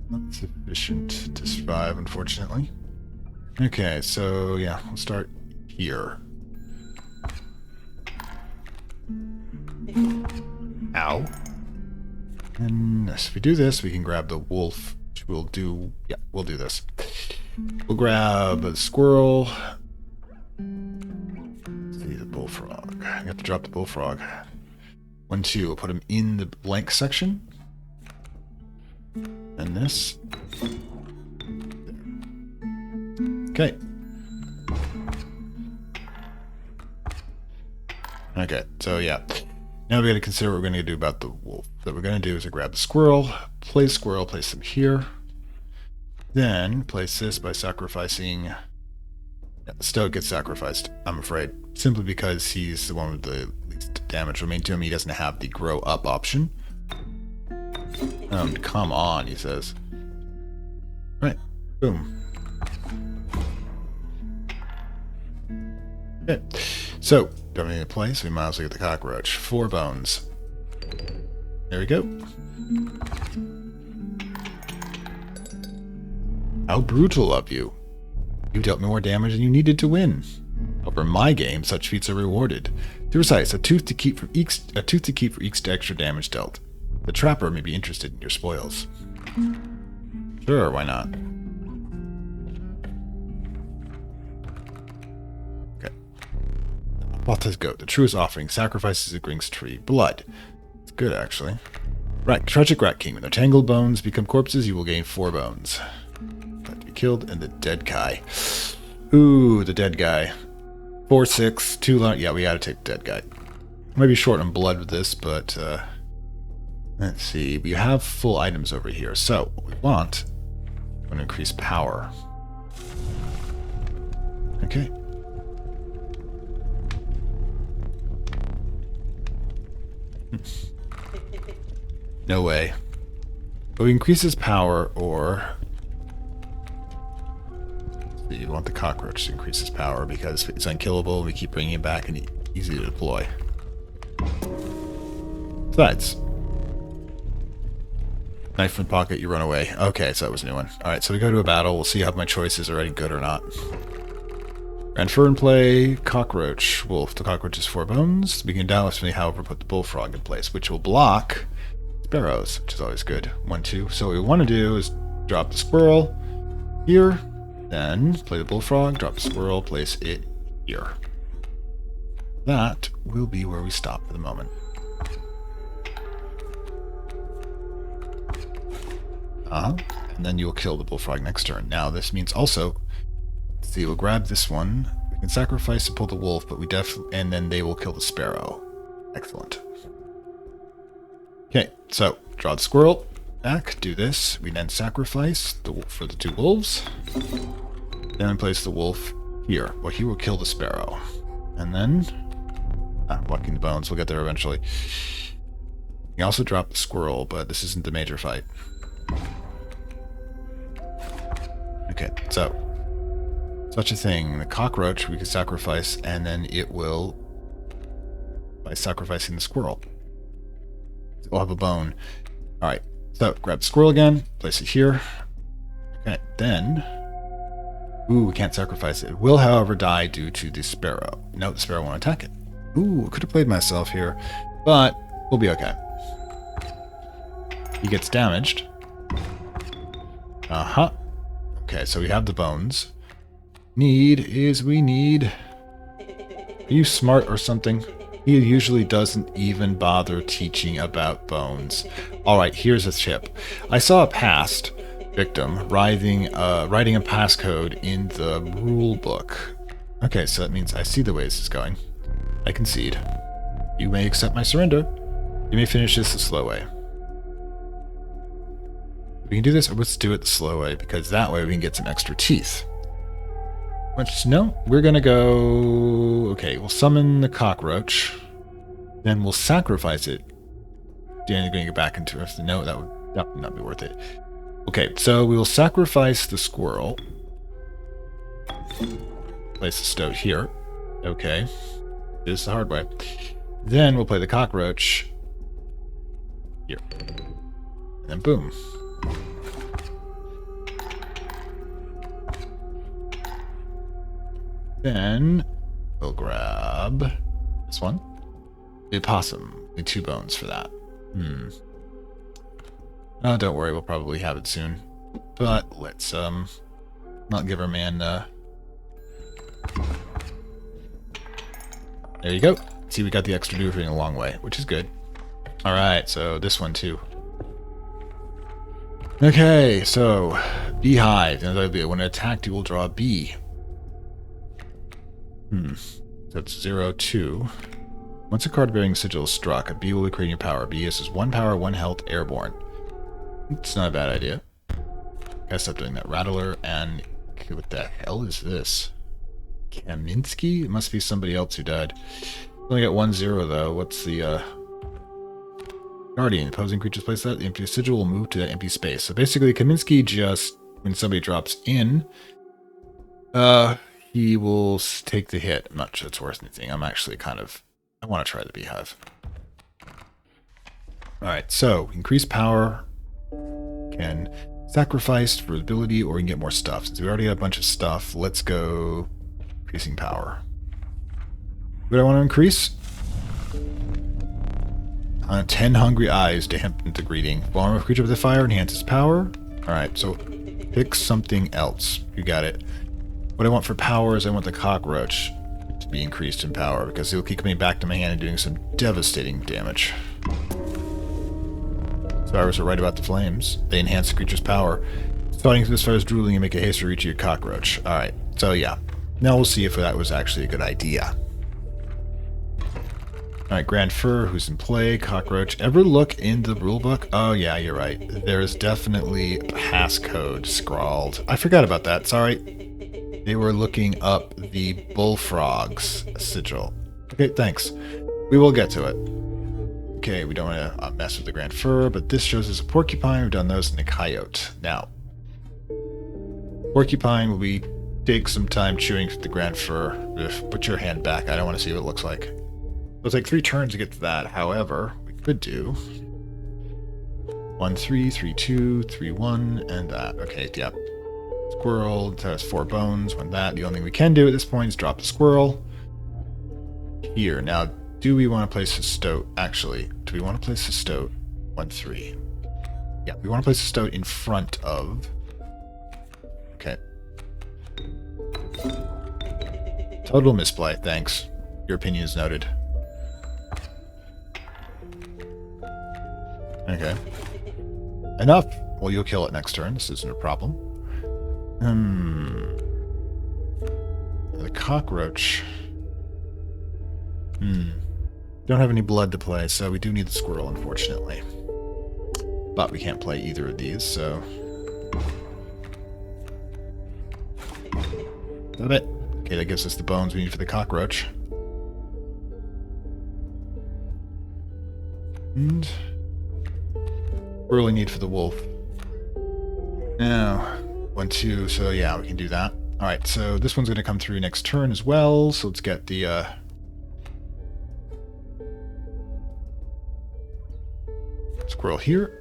Not sufficient to survive, unfortunately. Okay, so yeah, we'll start here. Ow. And if we do this, we can grab the wolf, which we'll do. Yeah, we'll do this. We'll grab a squirrel. Let's see, the bullfrog. I have to drop the bullfrog. 1-2. We'll put him in the blank section. And this. Okay. Okay, so yeah. Now we gotta consider what we're gonna do about the wolf. What we're gonna do is grab the squirrel, place them here. Then place this by sacrificing. Yeah, the stoat gets sacrificed, I'm afraid. Simply because he's the one with the least damage remaining to him. He doesn't have the grow up option. Come on, he says. Right, boom. Okay, so don't need to place. We might as well get the cockroach. 4 bones. There we go. How brutal of you! You dealt me more damage than you needed to win. Over my game, such feats are rewarded. To be precise, a tooth to keep for each extra damage dealt. The trapper may be interested in your spoils. Sure, why not? Okay. Balta's goat. The truest offering. Sacrifices a Gring's tree. Blood. It's good, actually. Right. Tragic Rat King. When their tangled bones become corpses, you will gain 4 bones. Got to be killed. And the dead guy. Ooh, the dead guy. 4-6. 2 long. Yeah, we gotta take the dead guy. Might be short on blood with this, but let's see. We have full items over here. So what we want, we want to increase power. Okay. No way. But we increase his power, or so you want the cockroach to increase his power because it's unkillable. We keep bringing it back and easy to deploy. Besides, knife in pocket, you run away. Okay, so that was a new one. Alright, so we go to a battle. We'll see how my choices are any good or not. Grand fur in play, cockroach, wolf. The cockroach is 4 bones. We can doubtlessly, however, put the bullfrog in place, which will block sparrows, which is always good. 1-2. So what we want to do is drop the squirrel here, then play the bullfrog, drop the squirrel, place it here. That will be where we stop for the moment. And then you'll kill the bullfrog next turn. Now this means also, let's see, we'll grab this one. We can sacrifice to pull the wolf, but we and then they will kill the sparrow. Excellent. Okay, so draw the squirrel back, do this. We then sacrifice the wolf for the 2 wolves. Then we place the wolf here. Well, he will kill the sparrow. And then, blocking the bones, we'll get there eventually. We also drop the squirrel, but this isn't the major fight. Okay, so such a thing. The cockroach we can sacrifice, and then it will, by sacrificing the squirrel, we'll have a bone. Alright, so grab the squirrel again, place it here. Okay, then Ooh, we can't sacrifice it. It will, however, die due to the sparrow. No, the sparrow won't attack it. Ooh, could have played myself here, but we'll be okay. He gets damaged. Uh-huh. Okay, so we have the bones. We need... Are you smart or something? He usually doesn't even bother teaching about bones. Alright, here's a tip. I saw a past victim writing a passcode in the rule book. Okay, so that means I see the way this is going. I concede. You may accept my surrender. You may finish this the slow way. We can do this, or let's do it the slow way, because that way we can get some extra teeth. Which, no, we're gonna go... Okay, we'll summon the cockroach. Then we'll sacrifice it. Then you're gonna get back into it. No, that would not be worth it. Okay, so we will sacrifice the squirrel. Place the stoat here. Okay. This is the hard way. Then we'll play the cockroach here. And then boom. Then we'll grab this one. The opossum. Need 2 bones for that. Oh, don't worry, we'll probably have it soon. But let's not give our man There you go. See, we got the extra doing a long way, which is good. Alright, so this one too. Okay, so beehive. When attacked, you will draw a bee. So it's 0-2. Once a card bearing sigil is struck, a bee will be creating your power. Bee is 1 power, 1 health, airborne. It's not a bad idea. Gotta stop doing that. Rattler and... What the hell is this? Kaminsky? It must be somebody else who died. Only got 1-0 though. What's the Guardian. Opposing creatures place that. The empty sigil will move to that empty space. So basically Kaminsky just, when somebody drops in, he will take the hit. I'm not sure it's worth anything. I'm actually kind of... I want to try the beehive. Alright, so increase power. Can sacrifice for ability, or we can get more stuff. Since we already have a bunch of stuff, let's go increasing power. What do I want to increase? 10 hungry eyes to hemp into greeting. Form of creature with the fire enhances power. Alright, so pick something else. You got it. What I want for power is I want the cockroach to be increased in power, because he'll keep coming back to my hand and doing some devastating damage. So I was right about the flames. They enhance the creature's power. Starting through this fire's drooling and make a haste to reach your cockroach. Alright, so yeah. Now we'll see if that was actually a good idea. Alright, Grand Fur, who's in play, cockroach. Ever look in the rulebook? Oh yeah, you're right. There is definitely passcode scrawled. I forgot about that, sorry. They were looking up the bullfrog's sigil. Okay, thanks. We will get to it. Okay, we don't want to mess with the Grand Fur, but this shows us a porcupine. We've done those in a coyote. Now, porcupine will be take some time chewing the Grand Fur. Ugh, put your hand back. I don't want to see what it looks like. It'll take 3 turns to get to that. However, we could do 1-3, 3-2, 3-1, and that. Okay, yep. Squirrel has 4 bones. When that, the only thing we can do at this point is drop the squirrel here. Now, do we want to place a stoat? Actually, do we want to place a stoat? 1-3. Yeah, we want to place a stoat in front of. Okay. Total misplay. Thanks. Your opinion is noted. Okay. Enough. Well, you'll kill it next turn. This isn't a problem. The cockroach. Don't have any blood to play, so we do need the squirrel, unfortunately. But we can't play either of these, so... Got it. Okay, that gives us the bones we need for the cockroach. And... Really need for the wolf. Now, 1-2, so yeah, we can do that. Alright, so this one's going to come through next turn as well, so let's get the, squirrel here.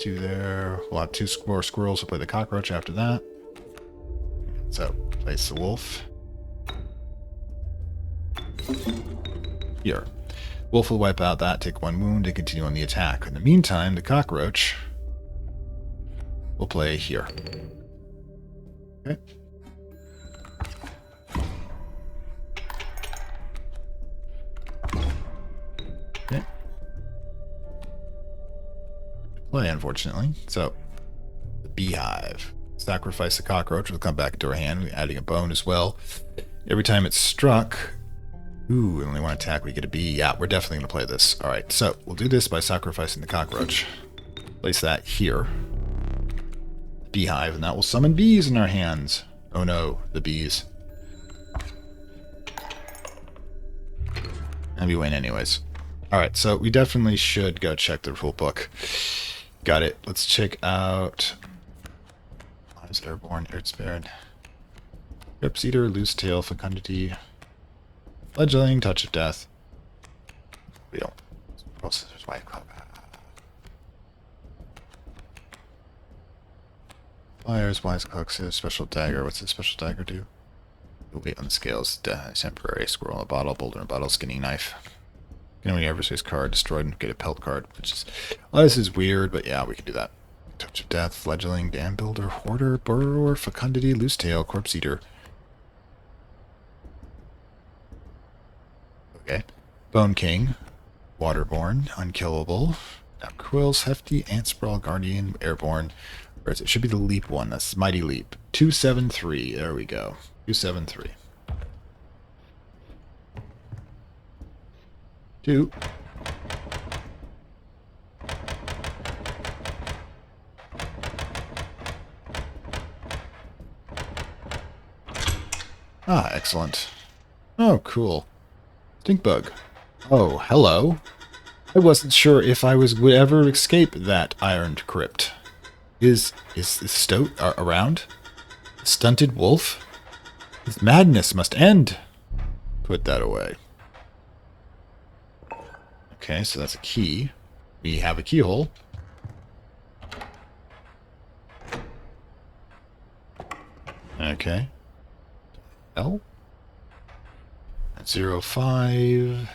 2 there. We'll have 2 more squirrels. We'll play the cockroach after that. So place the wolf here. Wolf will wipe out that, take 1 wound, and continue on the attack. In the meantime, the cockroach will play here. Okay. Okay. Play, unfortunately. So, the beehive. Sacrifice the cockroach will come back into our hand, adding a bone as well. Every time it's struck... Ooh, only 1 attack, we get a bee. Yeah, we're definitely going to play this. Alright, so we'll do this by sacrificing the cockroach. Place that here. Beehive, and that will summon bees in our hands. Oh no, the bees. And we win anyways. Alright, so we definitely should go check the rule book. Got it. Let's check out... Lives Airborne, Earthspared. Corpse Eater, Loose Tail, Fecundity... Fledgling, Touch of Death. We don't. Scissors, White Club. Flyers, Wise Cloak, Special Dagger. What's the Special Dagger do? Weight on the scales. Temporary. Squirrel in a bottle. Boulder in a bottle. Skinning knife. You know, when you adversary's card destroyed and get a pelt card. Which is. Well, this is weird, but yeah, we can do that. Touch of Death. Fledgling. Dam Builder. Hoarder. Burrower. Fecundity. Loose Tail. Corpse Eater. Okay. Bone King. Waterborne. Unkillable. Now Quills. Hefty. Ant Sprawl. Guardian. Airborne. Or it should be the leap one. That's Mighty Leap. 273. There we go. 273. 2. Ah, excellent. Oh, cool. Stink bug. Oh, hello. I wasn't sure if I would ever escape that ironed crypt. Is Stoat around? A stunted wolf? His madness must end. Put that away. Okay, so that's a key. We have a keyhole. Okay. L? 05.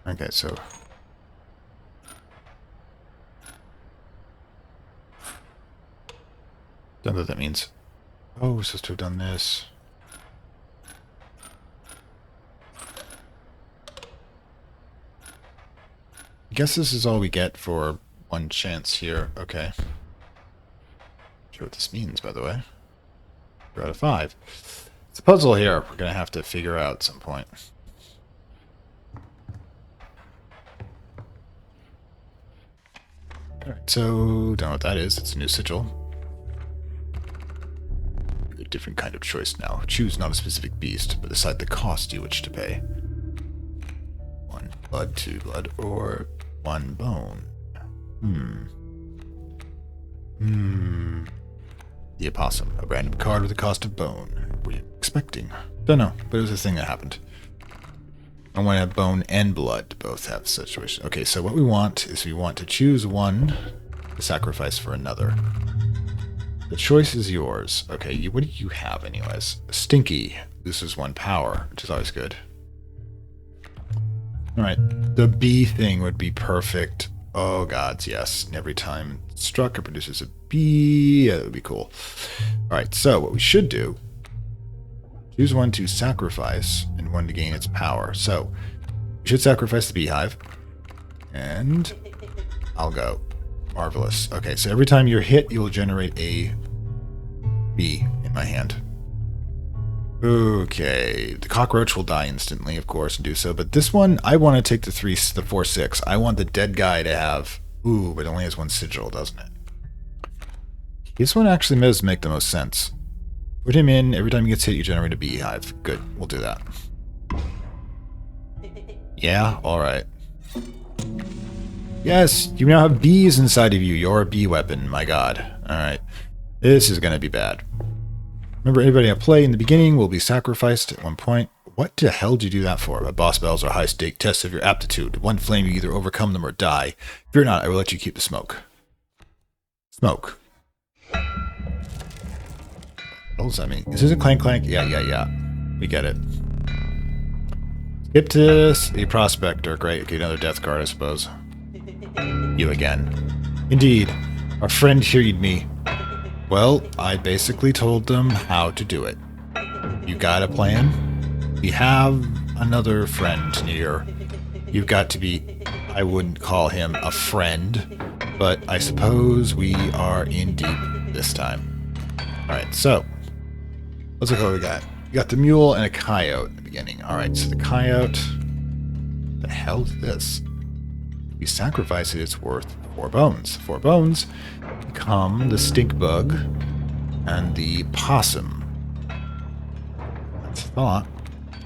Okay, so... Don't know what that means. Oh, we're supposed to have done this. I guess this is all we get for 1 chance here. Okay. Not sure what this means, by the way. 4 out of 5. It's a puzzle here we're going to have to figure out at some point. Alright, so don't know what that is. It's a new sigil. A different kind of choice now. Choose not a specific beast, but decide the cost you wish to pay. 1 blood, 2 blood, or 1 bone. The opossum. A random card with a cost of bone. What were you expecting? Don't know, but it was a thing that happened. I want to have bone and blood to both have situation. Okay, so what we want is we want to choose one to sacrifice for another. The choice is yours. Okay, what do you have anyways? Stinky. This is 1 power, which is always good. Alright, the bee thing would be perfect. Oh gods, yes. And every time struck, it produces a bee. Yeah, that would be cool. Alright, so what we should do, choose 1 to sacrifice and 1 to gain its power. So, we should sacrifice the beehive. And I'll go. Marvelous. Okay, so every time you're hit, you will generate a bee in my hand. Okay, the cockroach will die instantly, of course, and do so. But this one, I want to take the 4/6. I want the dead guy to have... Ooh, but it only has 1 sigil, doesn't it? This one actually does make the most sense. Put him in. Every time he gets hit, you generate a beehive. Good, we'll do that. Yeah, alright. Yes, you now have bees inside of you. You're a bee weapon, my god. Alright. This is going to be bad. Remember, anybody I play in the beginning will be sacrificed at 1 point. What the hell did you do that for? My boss battles are high-stake tests of your aptitude. 1 flame, you either overcome them or die. Fear not, I will let you keep the smoke. Smoke. What does that mean? This isn't clank clank? Yeah. We get it. Skip to the prospector. Great. Okay, another death card, I suppose. You again. Indeed. Our friend heard me. Well, I basically told them how to do it. You got a plan? We have another friend near. You've got to be... I wouldn't call him a friend, but I suppose we are in deep this time. Alright, so... let's look at what we got. We got the mule and a coyote at the beginning. Alright, so the coyote... the hell is this? If we sacrifice it, it's worth 4 bones. 4 bones become the stink bug and the possum. That's a thought.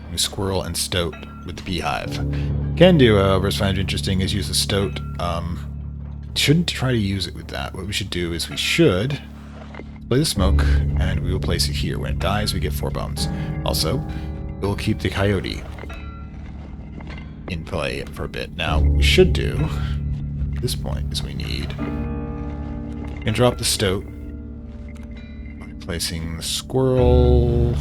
And squirrel and stoat with the beehive. Can do, however, is find it interesting is use the stoat. Shouldn't try to use it with that. What we should do is we should play the smoke, and we will place it here. When it dies, we get 4 bones. Also, we'll keep the coyote in play for a bit. Now, what we should do at this point is we need... we can drop the stoat by placing the squirrel...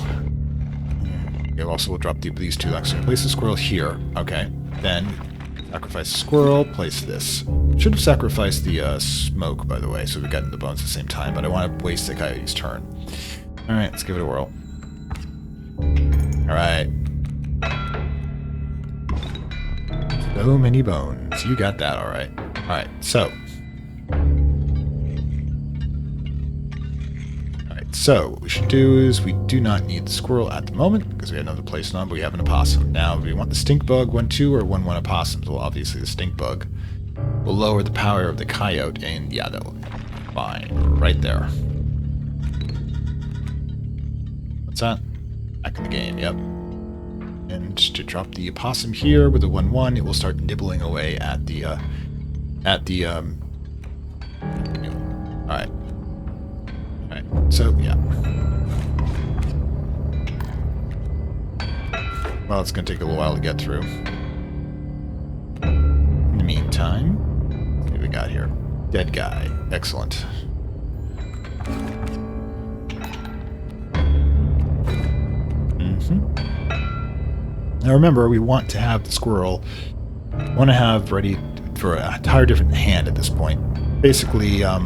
we also will drop these 2 locks. So place the squirrel here. Okay. Then, sacrifice the squirrel, place this. Should have sacrificed the smoke, by the way, so we got in the bones at the same time, but I want to waste the coyote's turn. Alright, let's give it a whirl. Alright. So many bones. You got that, alright. Alright, so. Alright, so what we should do is we do not need the squirrel at the moment, because we have another place on, but we have an opossum. Now, do we want the stink bug 1-2 or 1-1 opossums? Well, obviously the stink bug will lower the power of the coyote, and yeah, that will be fine. Right there. What's that? Back in the game, yep. And to drop the opossum here with a 1-1, it will start nibbling away at the, Alright. Alright, so, yeah. Well, it's going to take a little while to get through. In the meantime, what do we got here? Dead guy. Excellent. Now remember, we want to have the squirrel, want to have ready for an entire different hand at this point. Basically, yeah,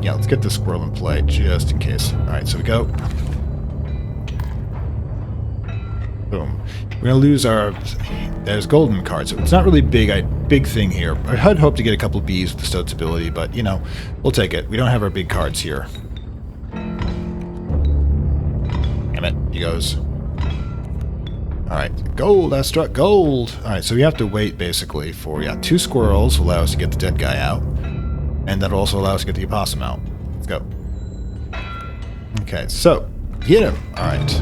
let's get the squirrel in play, just in case. Alright, so we go. Boom. We're going to lose our... there's golden cards, so it's not really big thing here. I had hoped to get a couple of bees with the Stoat's ability, but, you know, we'll take it. We don't have our big cards here. Damn it, he goes. Alright, gold, I struck gold! Alright, so we have to wait, basically, for, yeah, 2 squirrels will allow us to get the dead guy out. And that'll also allow us to get the opossum out. Let's go. Okay, so, get him! Alright.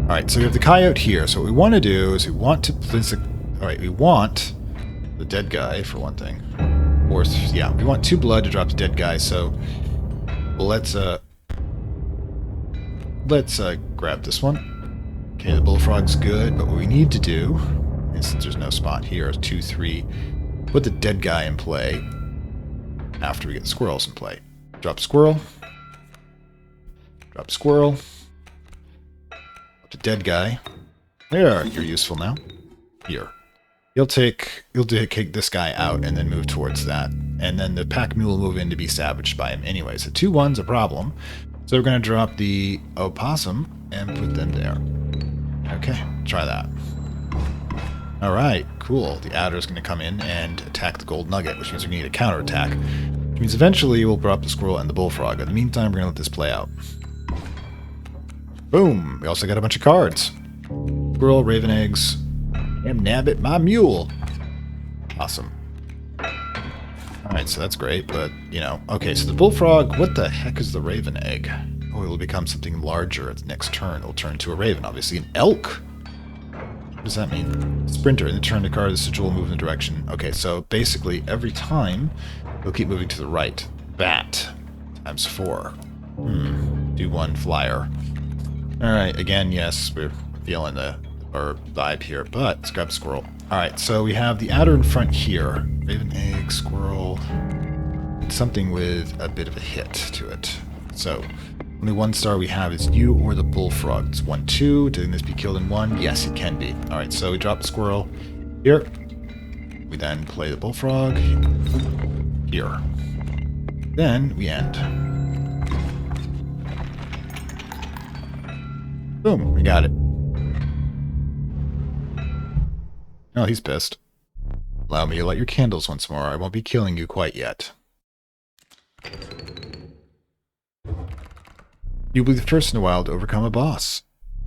Alright, so we have the coyote here. So what we want to do is we want to place the... Alright, we want the dead guy, for one thing. Or, yeah, we want 2 blood to drop the dead guy, so... let's grab this one. Okay, the bullfrog's good, but what we need to do is, since there's no spot here, 2, 3, put the dead guy in play after we get the squirrels in play. Drop squirrel. Drop squirrel. Up to dead guy. There, you're useful now. Here. You'll take this guy out and then move towards that. And then the pack mule will move in to be savaged by him anyway. So 2-1's a problem. So we're going to drop the opossum and put them there. Okay, try that. Alright, cool. The adder's going to come in and attack the gold nugget, which means we need a counterattack. Which means eventually we'll drop the squirrel and the bullfrog. In the meantime, we're going to let this play out. Boom! We also got a bunch of cards. Squirrel, raven eggs, and nabbit, my mule! Awesome. Alright, so that's great, but, you know. Okay, so the bullfrog, what the heck is the raven egg? Oh, it will become something larger at the next turn. It will turn into a raven, obviously. An elk! What does that mean? Sprinter. In the turn, the card, the sigil will move in the direction. Okay, so basically, every time, we'll keep moving to the right. Bat. Times 4. Do 1 flyer. Alright, again, yes, we're feeling our vibe here, but let's grab squirrel. Alright, so we have the adder in front here. Raven egg, squirrel. something with a bit of a hit to it. So, only one star we have is you or the bullfrog. It's 1, 2. Can this be killed in 1? Yes, it can be. Alright, so we drop the squirrel here. We then play the bullfrog here. Then we end. Boom, we got it. Oh, he's pissed. Allow me to light your candles once more. I won't be killing you quite yet. You'll be the first in a while to overcome a boss.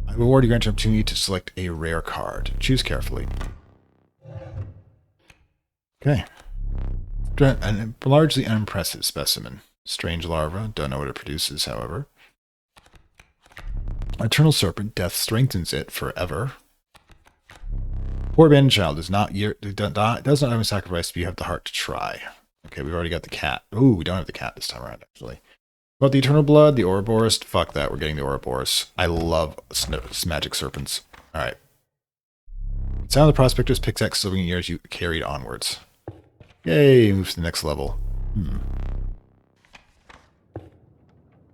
I will reward you grant you opportunity to select a rare card. Choose carefully. Okay. A largely unimpressive specimen. Strange larva. Don't know what it produces, however. Eternal serpent. Death strengthens it forever. Poor abandoned child does not have a sacrifice, but you have the heart to try. Okay, we've already got the cat. Ooh, we don't have the cat this time around, actually. About the eternal blood, the Ouroboros. Fuck that, we're getting the Ouroboros. I love magic serpents. Alright. Sound of the prospector's pickaxe silvering years you carried onwards. Yay, move to the next level.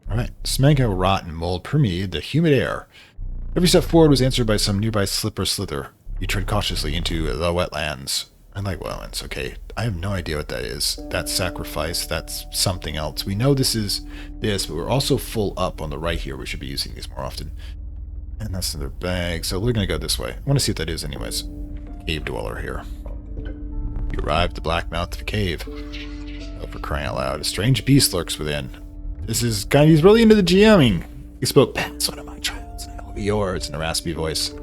Alright. Smegma rot and mold permeated the humid air. Every step forward was answered by some nearby slip or slither. You tread cautiously into the wetlands. I like wetlands, okay. I have no idea what that is. That's sacrifice, that's something else. We know this is this, but we're also full up on the right here. We should be using these more often. And that's another bag, so we're going to go this way. I want to see what that is anyways. Cave dweller here. You arrived at the black mouth of a cave. Oh, for crying out loud. A strange beast lurks within. This is kind of, he's really into the GMing. He spoke, "Pass one of my trials, and I will be yours," in a raspy voice.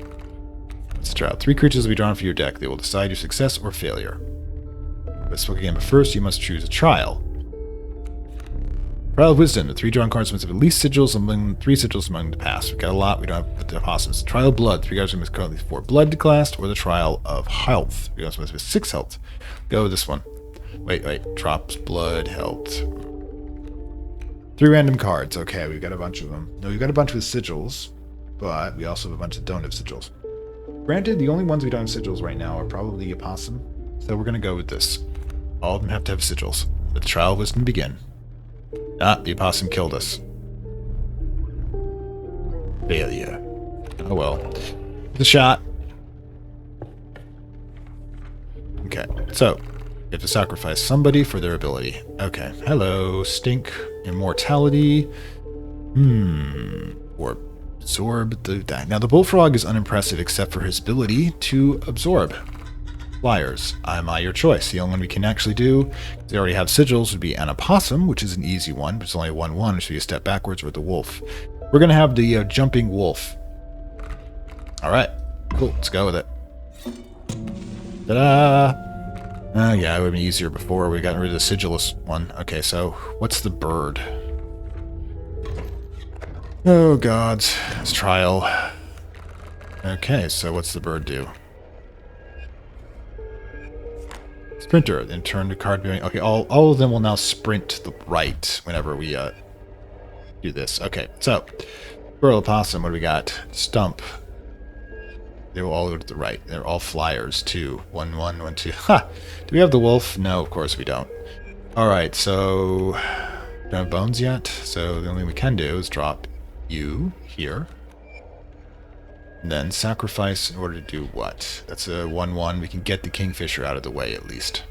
Let's try out. 3 creatures will be drawn for your deck. They will decide your success or failure. Let's look again, but first you must choose a trial. Trial of Wisdom. The 3 drawn cards must have at least 3 sigils among the past. We've got a lot. We don't have the opossums. Trial of Blood. 3 cards must currently 4 blood declassed, or the Trial of Health. 3 cards must have 6 health. Go with this one. Wait. Drops blood, health. 3 random cards. Okay, we've got a bunch of them. No, we've got a bunch with sigils, but we also have a bunch that don't have sigils. Granted, the only ones we don't have sigils right now are probably the opossum, so we're going to go with this. All of them have to have sigils. Let the Trial of Wisdom begin. Ah, the opossum killed us. Failure. Oh well. The shot. Okay, so you have to sacrifice somebody for their ability. Okay, hello, stink, immortality. Or absorb the... Now, the bullfrog is unimpressive except for his ability to absorb flyers. Am I your choice? The only one we can actually do, they already have sigils, would be an opossum, which is an easy one, but it's only a 1/1, which would be a step backwards, or the wolf. We're going to have the jumping wolf. Alright, cool, let's go with it. Ta-da! Yeah, it would have been easier before. We got rid of the sigilless one. Okay, so what's the bird? Oh, gods. It's trial. Okay, so what's the bird do? Sprinter. Then turn to card bearing. Okay, all of them will now sprint to the right whenever we do this. Okay, so squirrel, opossum, what do we got? Stump. They will all go to the right. They're all flyers, too. 1/1, 1/2. Ha! Do we have the wolf? No, of course we don't. Alright, so... don't have bones yet, so the only thing we can do is drop you here. And then sacrifice in order to do what? That's a 1/1. We can get the kingfisher out of the way, at least.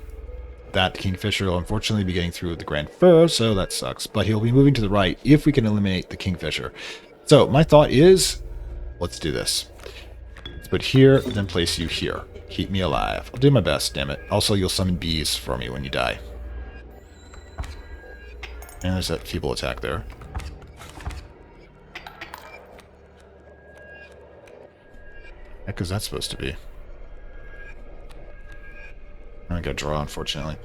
That kingfisher will unfortunately be getting through the Grand Fur, so that sucks. But he'll be moving to the right if we can eliminate the kingfisher. So, my thought is, let's do this. Put here, then place you here. Keep me alive. I'll do my best, damn it. Also, you'll summon bees for me when you die. And there's that feeble attack there. Heck is that supposed to be? I gotta draw, unfortunately.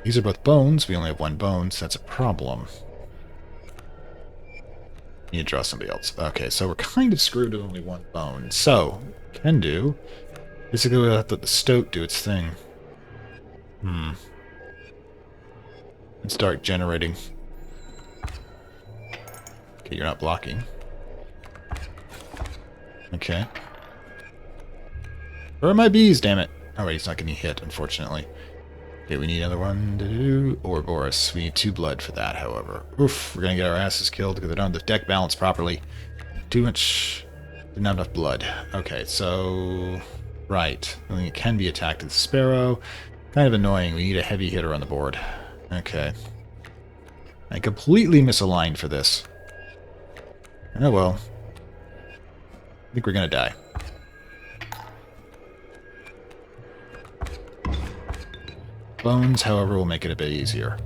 These are both bones. We only have 1 bone, so that's a problem. You need to draw somebody else. Okay, so we're kind of screwed with only 1 bone. So, can do. Basically, we'll have to let the stoat do its thing. And start generating. Okay, you're not blocking. Okay. Where are my bees, damn it? Oh, wait, he's not getting hit, unfortunately. Okay, we need another one. Ouroboros. We need 2 blood for that, however. Oof, we're gonna get our asses killed because they don't have the deck balanced properly. Too much. Didn't have enough blood. Okay, so. Right. I mean, it can be attacked as a sparrow. Kind of annoying. We need a heavy hitter on the board. Okay. I completely misaligned for this. Oh well. I think we're gonna die. Bones, however, will make it a bit easier.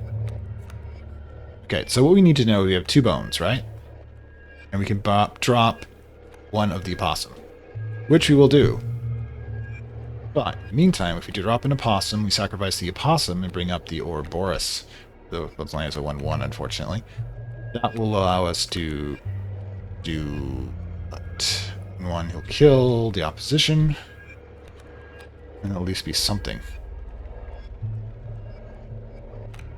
Okay, so what we need to know, we have 2 bones, right? And we can drop one of the opossum, which we will do. But in the meantime, if we drop an opossum, we sacrifice the opossum and bring up the Ouroboros. Though it's only has a 1/1, unfortunately. That will allow us to do what? One, he'll kill the opposition. And at least be something.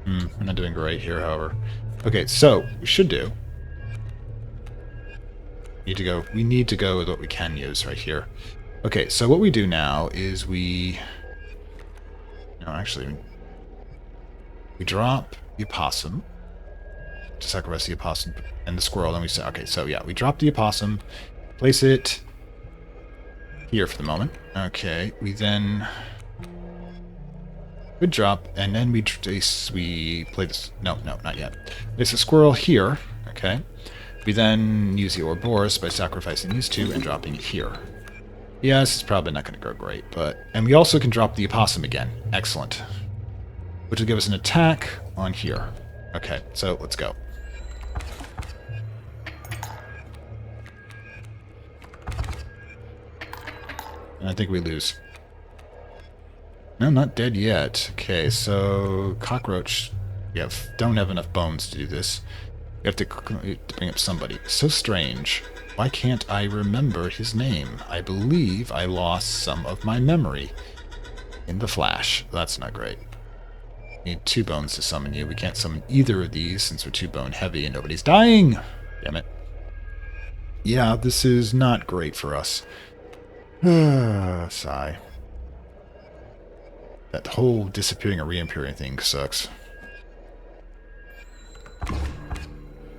We're not doing great here, however. Okay, so we should do. We need to go with what we can use right here. Okay, so what we do now is we drop the opossum to sacrifice the opossum and the squirrel, and we say, okay, so yeah, we drop the opossum, place it here for the moment. Okay, we then would drop, and then we play this. No, not yet. Place a squirrel here. Okay, we then use the Ouroboros by sacrificing these 2 and dropping it here. Yeah, this is probably not going to go great, and we also can drop the opossum again. Excellent. Which will give us an attack on here. Okay, so let's go. And I think we lose. No, not dead yet. Okay, so cockroach. We don't have enough bones to do this. We have to bring up somebody. So strange. Why can't I remember his name? I believe I lost some of my memory in the flash. That's not great. We need 2 bones to summon you. We can't summon either of these since we're 2 bone heavy and nobody's dying. Damn it. Yeah, this is not great for us. Sigh. That whole disappearing and reappearing thing sucks.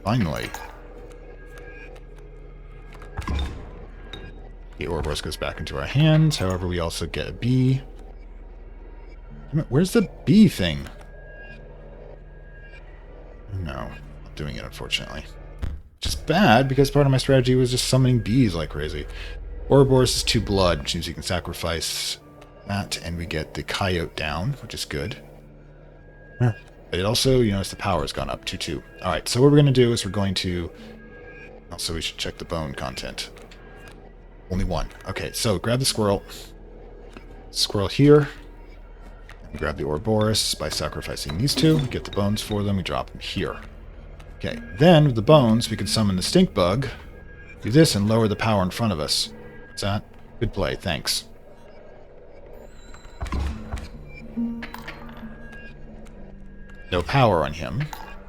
Finally. The Ouroboros goes back into our hands. However, we also get a bee. Where's the bee thing? No, not doing it, unfortunately. Which is bad, because part of my strategy was just summoning bees like crazy. Ouroboros is 2 blood, which means you can sacrifice that, and we get the coyote down, which is good. But it also, you notice the power has gone up 2/2. Alright, so what we're going to do is we're going to... Also, we should check the bone content. Only 1. Okay, so grab the squirrel. Squirrel here. And grab the Ouroboros by sacrificing these 2. Get the bones for them. We drop them here. Okay, then with the bones, we can summon the stink bug. Do this and lower the power in front of us. What's that? Good play, thanks. No power on him.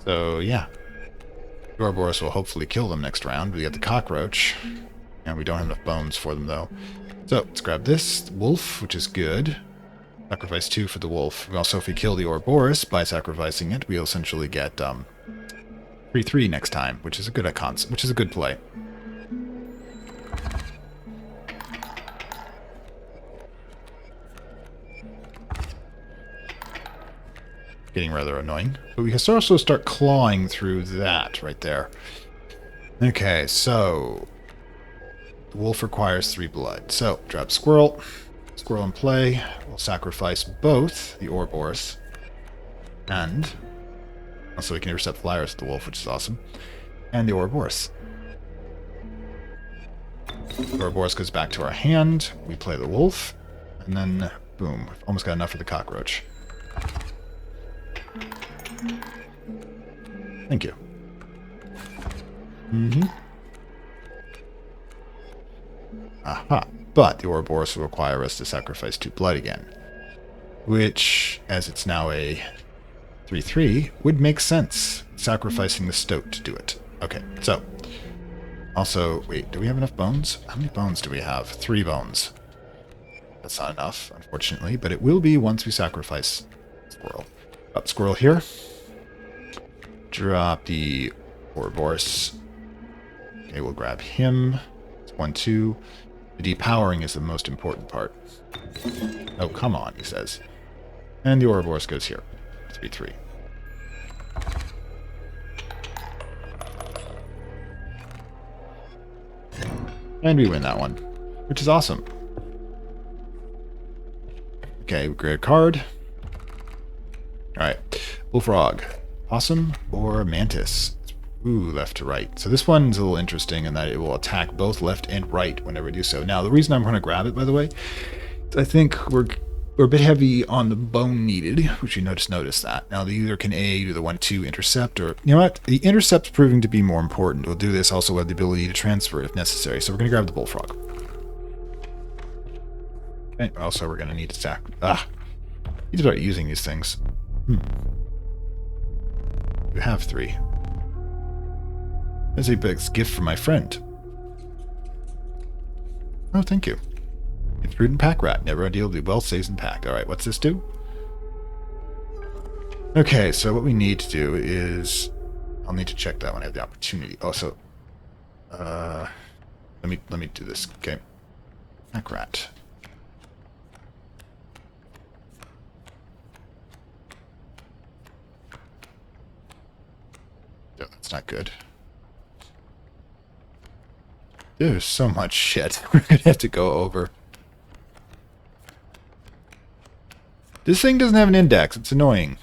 So, yeah. Ouroboros will hopefully kill them next round. We got the cockroach. And we don't have enough bones for them, though. So, let's grab this. Wolf, which is good. Sacrifice 2 for the wolf. Also, if we kill the Ouroboros by sacrificing it, we'll essentially get 3/3 next time, which is a good play. Getting rather annoying. But we can also start clawing through that right there. Okay, so the wolf requires 3 blood. So, drop squirrel. Squirrel in play. We'll sacrifice both the Ouroboros and also we can intercept flyers with the wolf, which is awesome. And the Ouroboros. The Ouroboros goes back to our hand. We play the wolf. And then, boom. We've almost got enough for the cockroach. Thank you. Aha. But the Ouroboros will require us to sacrifice 2 blood again. Which, as it's now a 3/3, would make sense. Sacrificing the stoat to do it. Okay, so. Also, wait, do we have enough bones? How many bones do we have? 3 bones. That's not enough, unfortunately, but it will be once we sacrifice Squirrel. Drop the squirrel here. Drop the Ouroboros. Okay, we'll grab him. It's 1, 2. The depowering is the most important part. Oh, come on, he says. And the Ouroboros goes here. 3, 3. And we win that one, which is awesome. Okay, great card. Alright. Bullfrog. Possum or mantis? Ooh, left to right. So this one's a little interesting in that it will attack both left and right whenever we do so. Now, the reason I'm going to grab it, by the way, is I think we're a bit heavy on the bone needed, which you notice that. Now, they either can do the 1-2 intercept, or, you know what? The intercept's proving to be more important. We'll do this also with the ability to transfer if necessary. So we're going to grab the bullfrog. Okay, also, we're going to need to attack. Need to start using these things. You have 3. As a big gift from my friend. Oh, thank you. Imprudent pack rat. Never ideally well saves and packed. Alright, what's this do? Okay, so what we need to do is... I'll need to check that when I have the opportunity. Oh, so... let me do this, okay? Pack rat. No, that's not good. There's so much shit we're gonna have to go over. This thing doesn't have an index. It's annoying.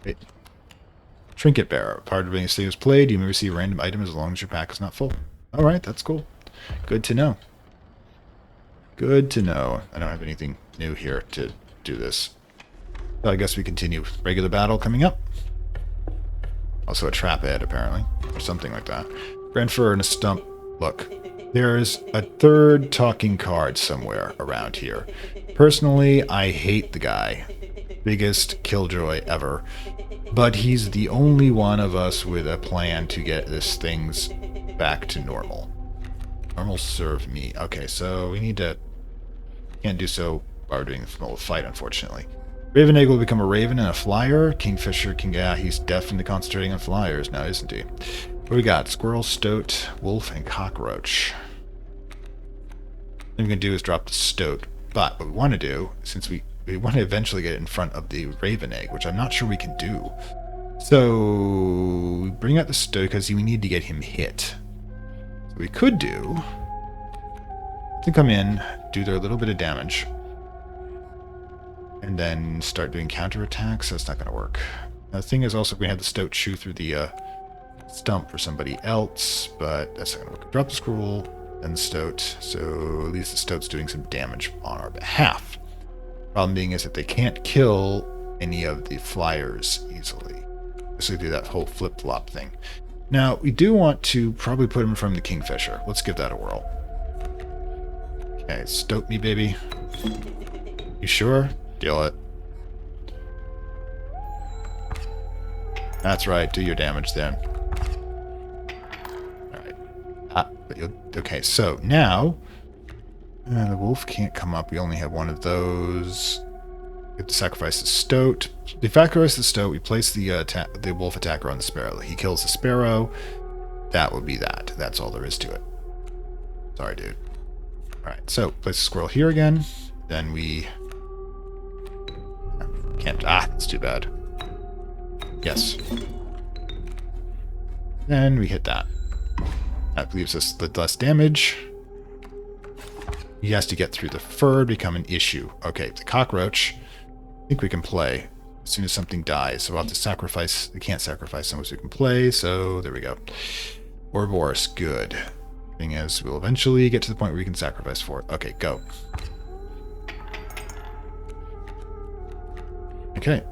Wait. Trinket bearer. Part of being a state is played. You may receive a random item as long as your pack is not full. Alright, that's cool. Good to know. Good to know. I don't have anything new here to do this. So I guess we continue. Regular battle coming up. Also a trap head, apparently. Or something like that. Grand fur and a stump. Look, there's a third talking card somewhere around here. Personally, I hate the guy. Biggest killjoy ever. But he's the only one of us with a plan to get this thing's back to normal. Normal serve me. Okay, so we need to... Can't do so while we're doing the fight, unfortunately. Raven Egg will become a raven and a flyer. Kingfisher, he's definitely concentrating on flyers now, isn't he? What do we got? Squirrel, stoat, wolf, and cockroach. What we're going to do is drop the stoat. But what we want to do, since we want to eventually get it in front of the raven egg, which I'm not sure we can do. So we bring out the stoat because we need to get him hit. So we could do... to come in, do their little bit of damage, and then start doing counterattacks. That's not going to work. Now, the thing is also we have the stoat chew through the stump for somebody else, but that's not going to work. Drop the scroll, then the stoat, so at least the stoat's doing some damage on our behalf. Problem being is that they can't kill any of the flyers easily. So do that whole flip-flop thing. Now, we do want to probably put him in front of the Kingfisher. Let's give that a whirl. Okay, stoat me, baby. You sure? Deal it. That's right, do your damage then. Alright. Okay, so now... the wolf can't come up. We only have one of those. We have to sacrifice the stoat. We sacrifice the stoat. We place the wolf attacker on the sparrow. He kills the sparrow. That would be that. That's all there is to it. Sorry, dude. Alright, so place the squirrel here again. Then we... can't... that's too bad. Yes. Then we hit that. That leaves us with less damage. He has to get through the fur to become an issue. Okay, the cockroach, I think we can play as soon as something dies. So we'll have to sacrifice. We can't sacrifice so much we can play, so there we go. Ouroboros, good. Thing is, we'll eventually get to the point where we can sacrifice for it. Okay, go. Okay.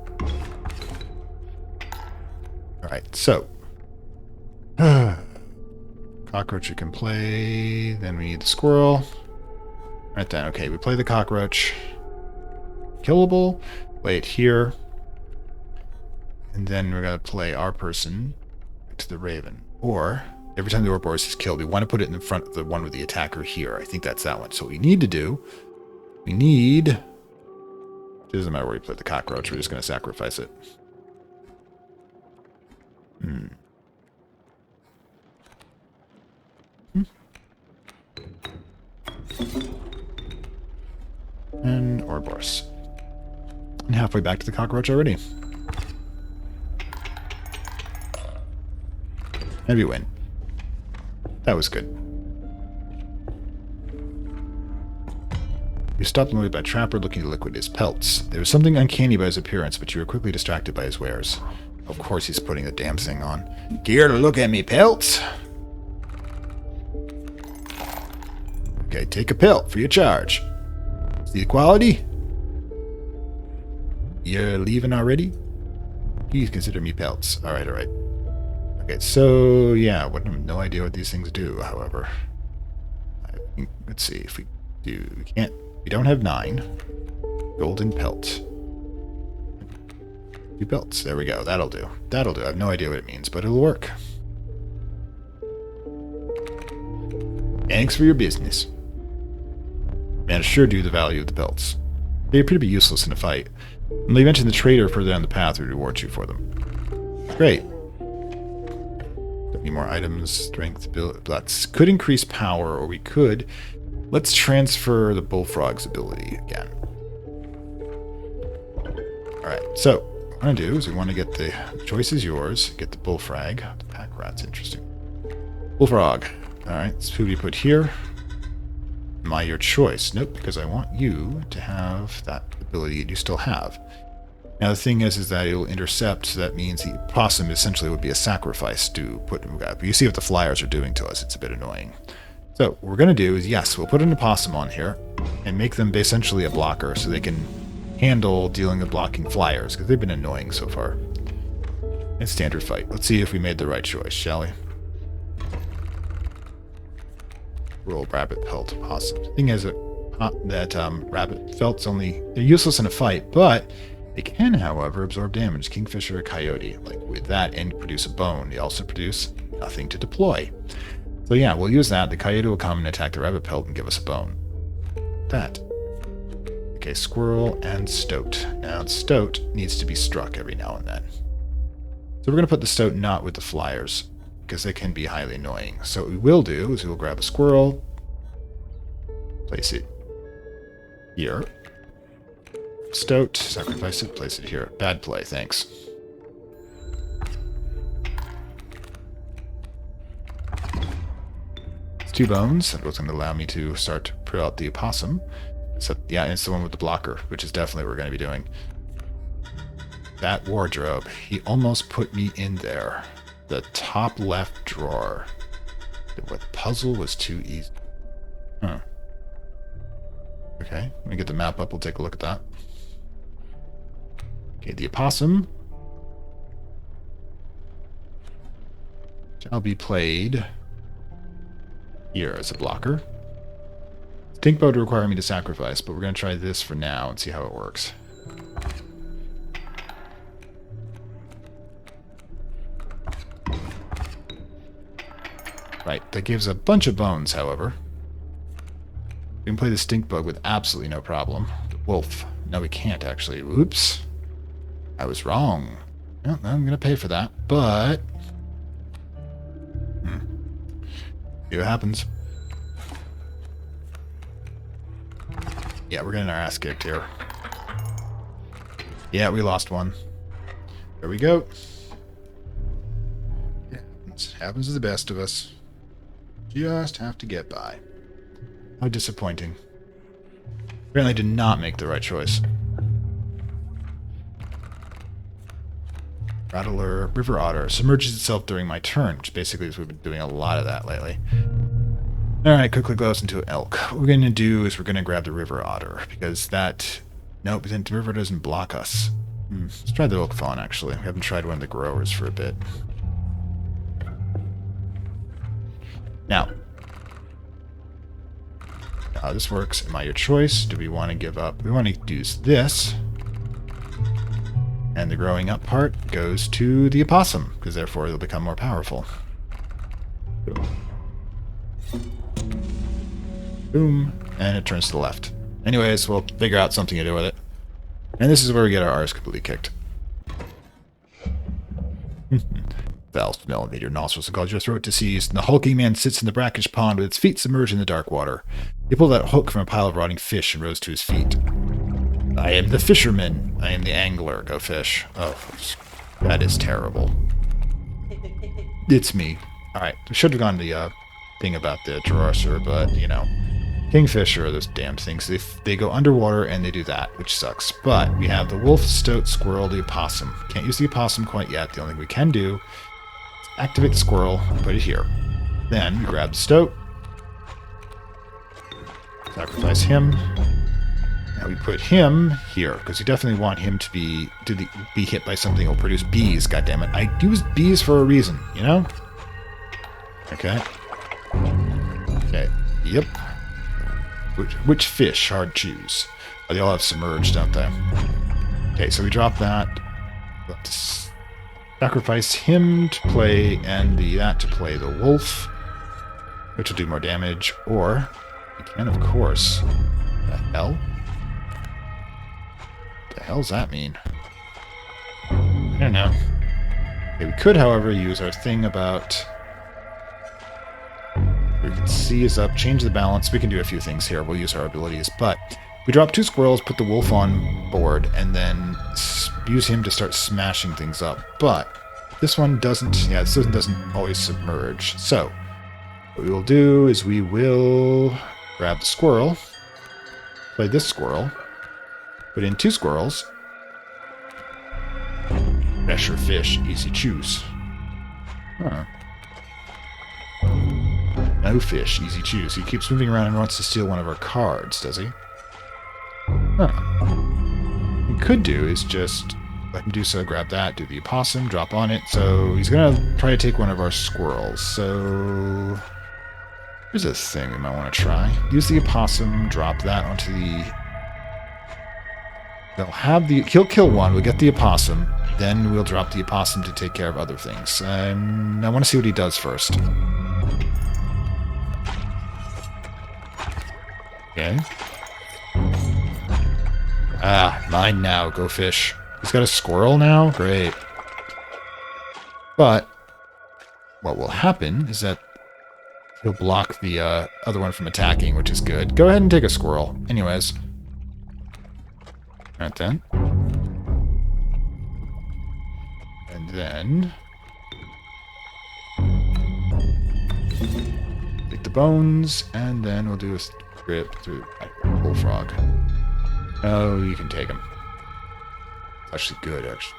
Alright, so. Cockroach you can play. Then we need the squirrel. Right then, okay, we play the cockroach. Killable. Play it here. And then we're going to play our person to the raven. Or, Every time the Ouroboros is killed, we want to put it in the front of the one with the attacker here. I think that's that one. So what we need to do, it doesn't matter where you put the cockroach, we're just going to sacrifice it. And Ouroboros. And halfway back to the cockroach already. And we win. That was good. You stopped annoyed by a trapper looking to liquidate his pelts. There was something uncanny about his appearance, but you were quickly distracted by his wares. Of course he's putting the damn thing on. Care to look at me pelts? Okay, take a pelt for your charge. See the quality? You're leaving already? Please consider me pelts. Alright, alright. Okay, so yeah, I have no idea what these things do, however. Let's see if we do. We don't have 9. Golden pelt. 2 pelts. There we go. That'll do. That'll do. I have no idea what it means, but it'll work. Thanks for your business. Man, sure do the value of the pelts. They appear to be useless in a fight. And they mentioned the trader further down the path who rewards you for them. Great. Don't need more items. Strength, that could increase power, or we could. Let's transfer the bullfrog's ability again. Alright, so what I want to do is we want to get the choice is yours. Get the bullfrog. The pack rat's interesting. Bullfrog. Alright, so who do we put here? Your choice. Nope, because I want you to have that ability that you still have. Now the thing is that it will intercept, so that means the possum essentially would be a sacrifice to put him up. But you see what the flyers are doing to us. It's a bit annoying. So what we're going to do is, yes, we'll put an opossum on here and make them essentially a blocker so they can handle dealing with blocking flyers, because they've been annoying so far. It's standard fight. Let's see if we made the right choice, shall we? Roll rabbit pelt opossum. The thing is that rabbit felts they're useless in a fight, but they can, however, absorb damage. Kingfisher or coyote. Like with that and produce a bone. They also produce nothing to deploy. So yeah, we'll use that. The coyote will come and attack the rabbit pelt and give us a bone. That. Okay, squirrel and stoat. Now, the stoat needs to be struck every now and then. So we're going to put the stoat not with the flyers, because they can be highly annoying. So what we will do is we'll grab a squirrel, place it here. Stoat, sacrifice it, place it here. Bad play, thanks. It's 2 bones. That was going to allow me to start to put out the opossum. So, yeah, it's the one with the blocker, which is definitely what we're going to be doing. That wardrobe, he almost put me in there. The top left drawer. The puzzle was too easy. Huh. Okay, let me get the map up. We'll take a look at that. Okay, the opossum shall be played here as a blocker. Stink boat would require me to sacrifice, but we're going to try this for now and see how it works. Right, that gives a bunch of bones, however. We can play the stink bug with absolutely no problem. The wolf. No, we can't, actually. Oops. I was wrong. Well, I'm going to pay for that, but... See what happens. Yeah, we're getting our ass kicked here. Yeah, we lost one. There we go. Yeah, it happens to the best of us. Just have to get by. How disappointing. Apparently I did not make the right choice. Rattler, River Otter, submerges itself during my turn, which basically is we've been doing a lot of that lately. Alright, quickly goes into elk. What we're going to do is we're going to grab the River Otter, because that... Nope, then the river doesn't block us. Let's try the elk fawn, actually. We haven't tried one of the growers for a bit. Now, how this works, am I your choice? Do we want to give up? We want to use this. And the growing up part goes to the opossum, because therefore it'll become more powerful. Boom. And it turns to the left. Anyways, we'll figure out something to do with it. And this is where we get our R's completely kicked. Foul smell invade your nostrils and cause your throat to seize. And the hulking man sits in the brackish pond with its feet submerged in the dark water. He pulled out a hook from a pile of rotting fish and rose to his feet. I am the fisherman. I am the angler. Go fish. Oh, that is terrible. It's me. Alright, I should have gone to the thing about the Jurassic, but, you know. Kingfisher, those damn things, they go underwater and they do that, which sucks. But we have the wolf, stoat, squirrel, the opossum. Can't use the opossum quite yet. The only thing we can do is activate the squirrel and put it here. Then we grab the stoat, sacrifice him, and we put him here, because we definitely want him to be hit by something that will produce bees, goddammit. I used bees for a reason, you know? Okay. Okay. Yep. Which fish? Hard to choose. Oh, they all have submerged, don't they? Okay, so we drop that. We'll have to sacrifice him to play, and that to play the wolf, which will do more damage. Or we can, of course. The hell? What the hell's that mean? I don't know. Okay, we could, however, use our thing about. We can seize up, change the balance. We can do a few things here. We'll use our abilities. But we drop 2 squirrels, put the wolf on board, and then use him to start smashing things up. But this one doesn't, yeah, this one doesn't always submerge. So what we will do is we will grab the squirrel, play this squirrel, put in 2 squirrels. Pressure fish, easy choose. Huh. No fish, easy choose. He keeps moving around and wants to steal one of our cards, does he? Huh. What he could do is just let him do so, grab that, do the opossum, drop on it. So he's going to try to take one of our squirrels. So here's a thing we might want to try. Use the opossum, drop that onto the... He'll kill one, we'll get the opossum, then we'll drop the opossum to take care of other things. I want to see what he does first. Okay. Ah, mine now. Go fish. He's got a squirrel now? Great. But what will happen is that he'll block the other one from attacking, which is good. Go ahead and take a squirrel. Anyways. Alright then. And then... take the bones, and then we'll do a... grip through bullfrog. Oh, you can take him. It's actually good, actually.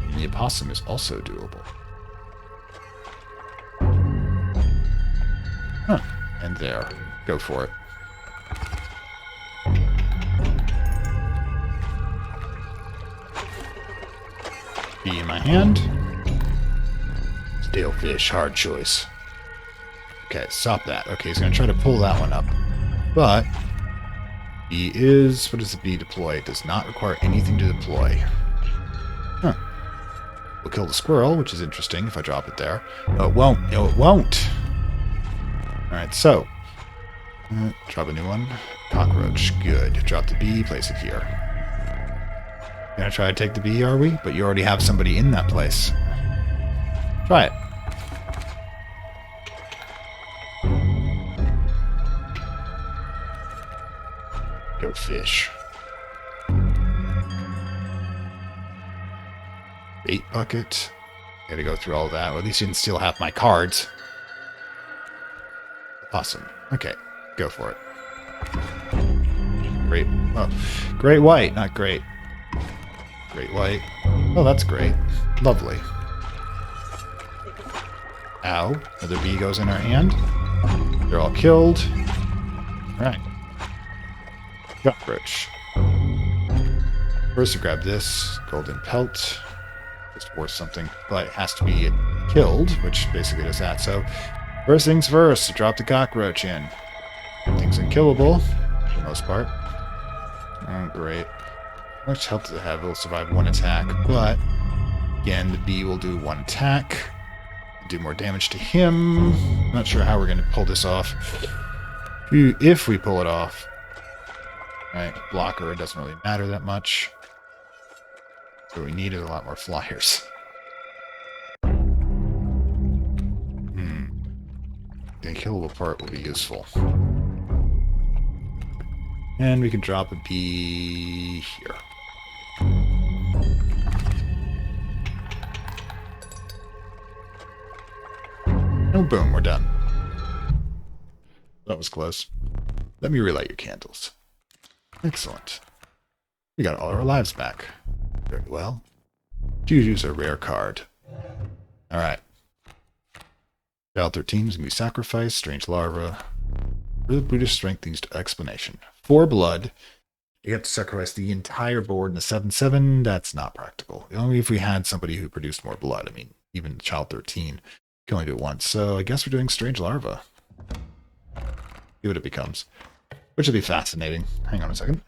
And the opossum is also doable. Huh. And there. Go for it. Bee in my hand. Stale fish, hard choice. Okay, stop that. Okay, he's going to try to pull that one up. But he is... what does the bee deploy? It does not require anything to deploy. Huh. We'll kill the squirrel, which is interesting if I drop it there. No, it won't. No, it won't. Alright, so. Drop a new one. Cockroach. Good. Drop the bee, place it here. Gonna try to take the bee, are we? But you already have somebody in that place. Try it. Go fish. Bait bucket. Gotta go through all that. Well, at least you didn't steal half my cards. Awesome. Okay, go for it. Great. Oh, great white, not great. Great white. Oh, that's great. Lovely. Ow. Another bee goes in our hand. They're all killed. Alright. Cockroach. First, to grab this golden pelt. Just worth something, but it has to be killed, which basically does that. So, first things first, drop the cockroach in. Everything's unkillable, for the most part. Oh, great. How much health does it have? It'll survive 1 attack, but again, the bee will do 1 attack. Do more damage to him. Not sure how we're going to pull this off. If we pull it off. Right, blocker, it doesn't really matter that much. So we needed a lot more flyers. The killable part will be useful. And we can drop a bee here. Oh, boom, we're done. That was close. Let me relight your candles. Excellent. We got all our lives back. Very well. Juju's a rare card. Alright. Child 13 is going to be sacrificed. Strange larva. The Brutish strength needs explanation. 4 blood. You have to sacrifice the entire board in a 7/7. That's not practical. Only if we had somebody who produced more blood. I mean, even Child 13 can only do it once. So I guess we're doing Strange Larva. See what it becomes. Which will be fascinating. Hang on a second.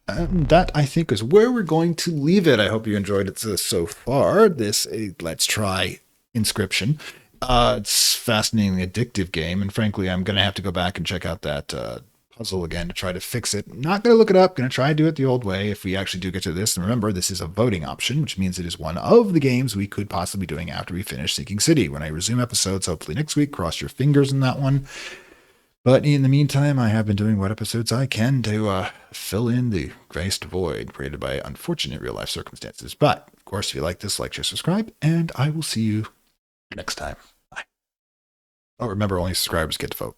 And that, I think, is where we're going to leave it. I hope you enjoyed it so far. This Let's Try Inscryption. It's a fascinating, addictive game, and frankly, I'm going to have to go back and check out that puzzle again to try to fix it. I'm not going to look it up. Going to try to do it the old way if we actually do get to this. And remember, this is a voting option, which means it is one of the games we could possibly be doing after we finish Sinking City. When I resume episodes, hopefully next week, cross your fingers on that one. But in the meantime, I have been doing what episodes I can to fill in the graced void created by unfortunate real-life circumstances. But, of course, if you like this, like, share, subscribe, and I will see you next time. Bye. Oh, remember, only subscribers get to vote.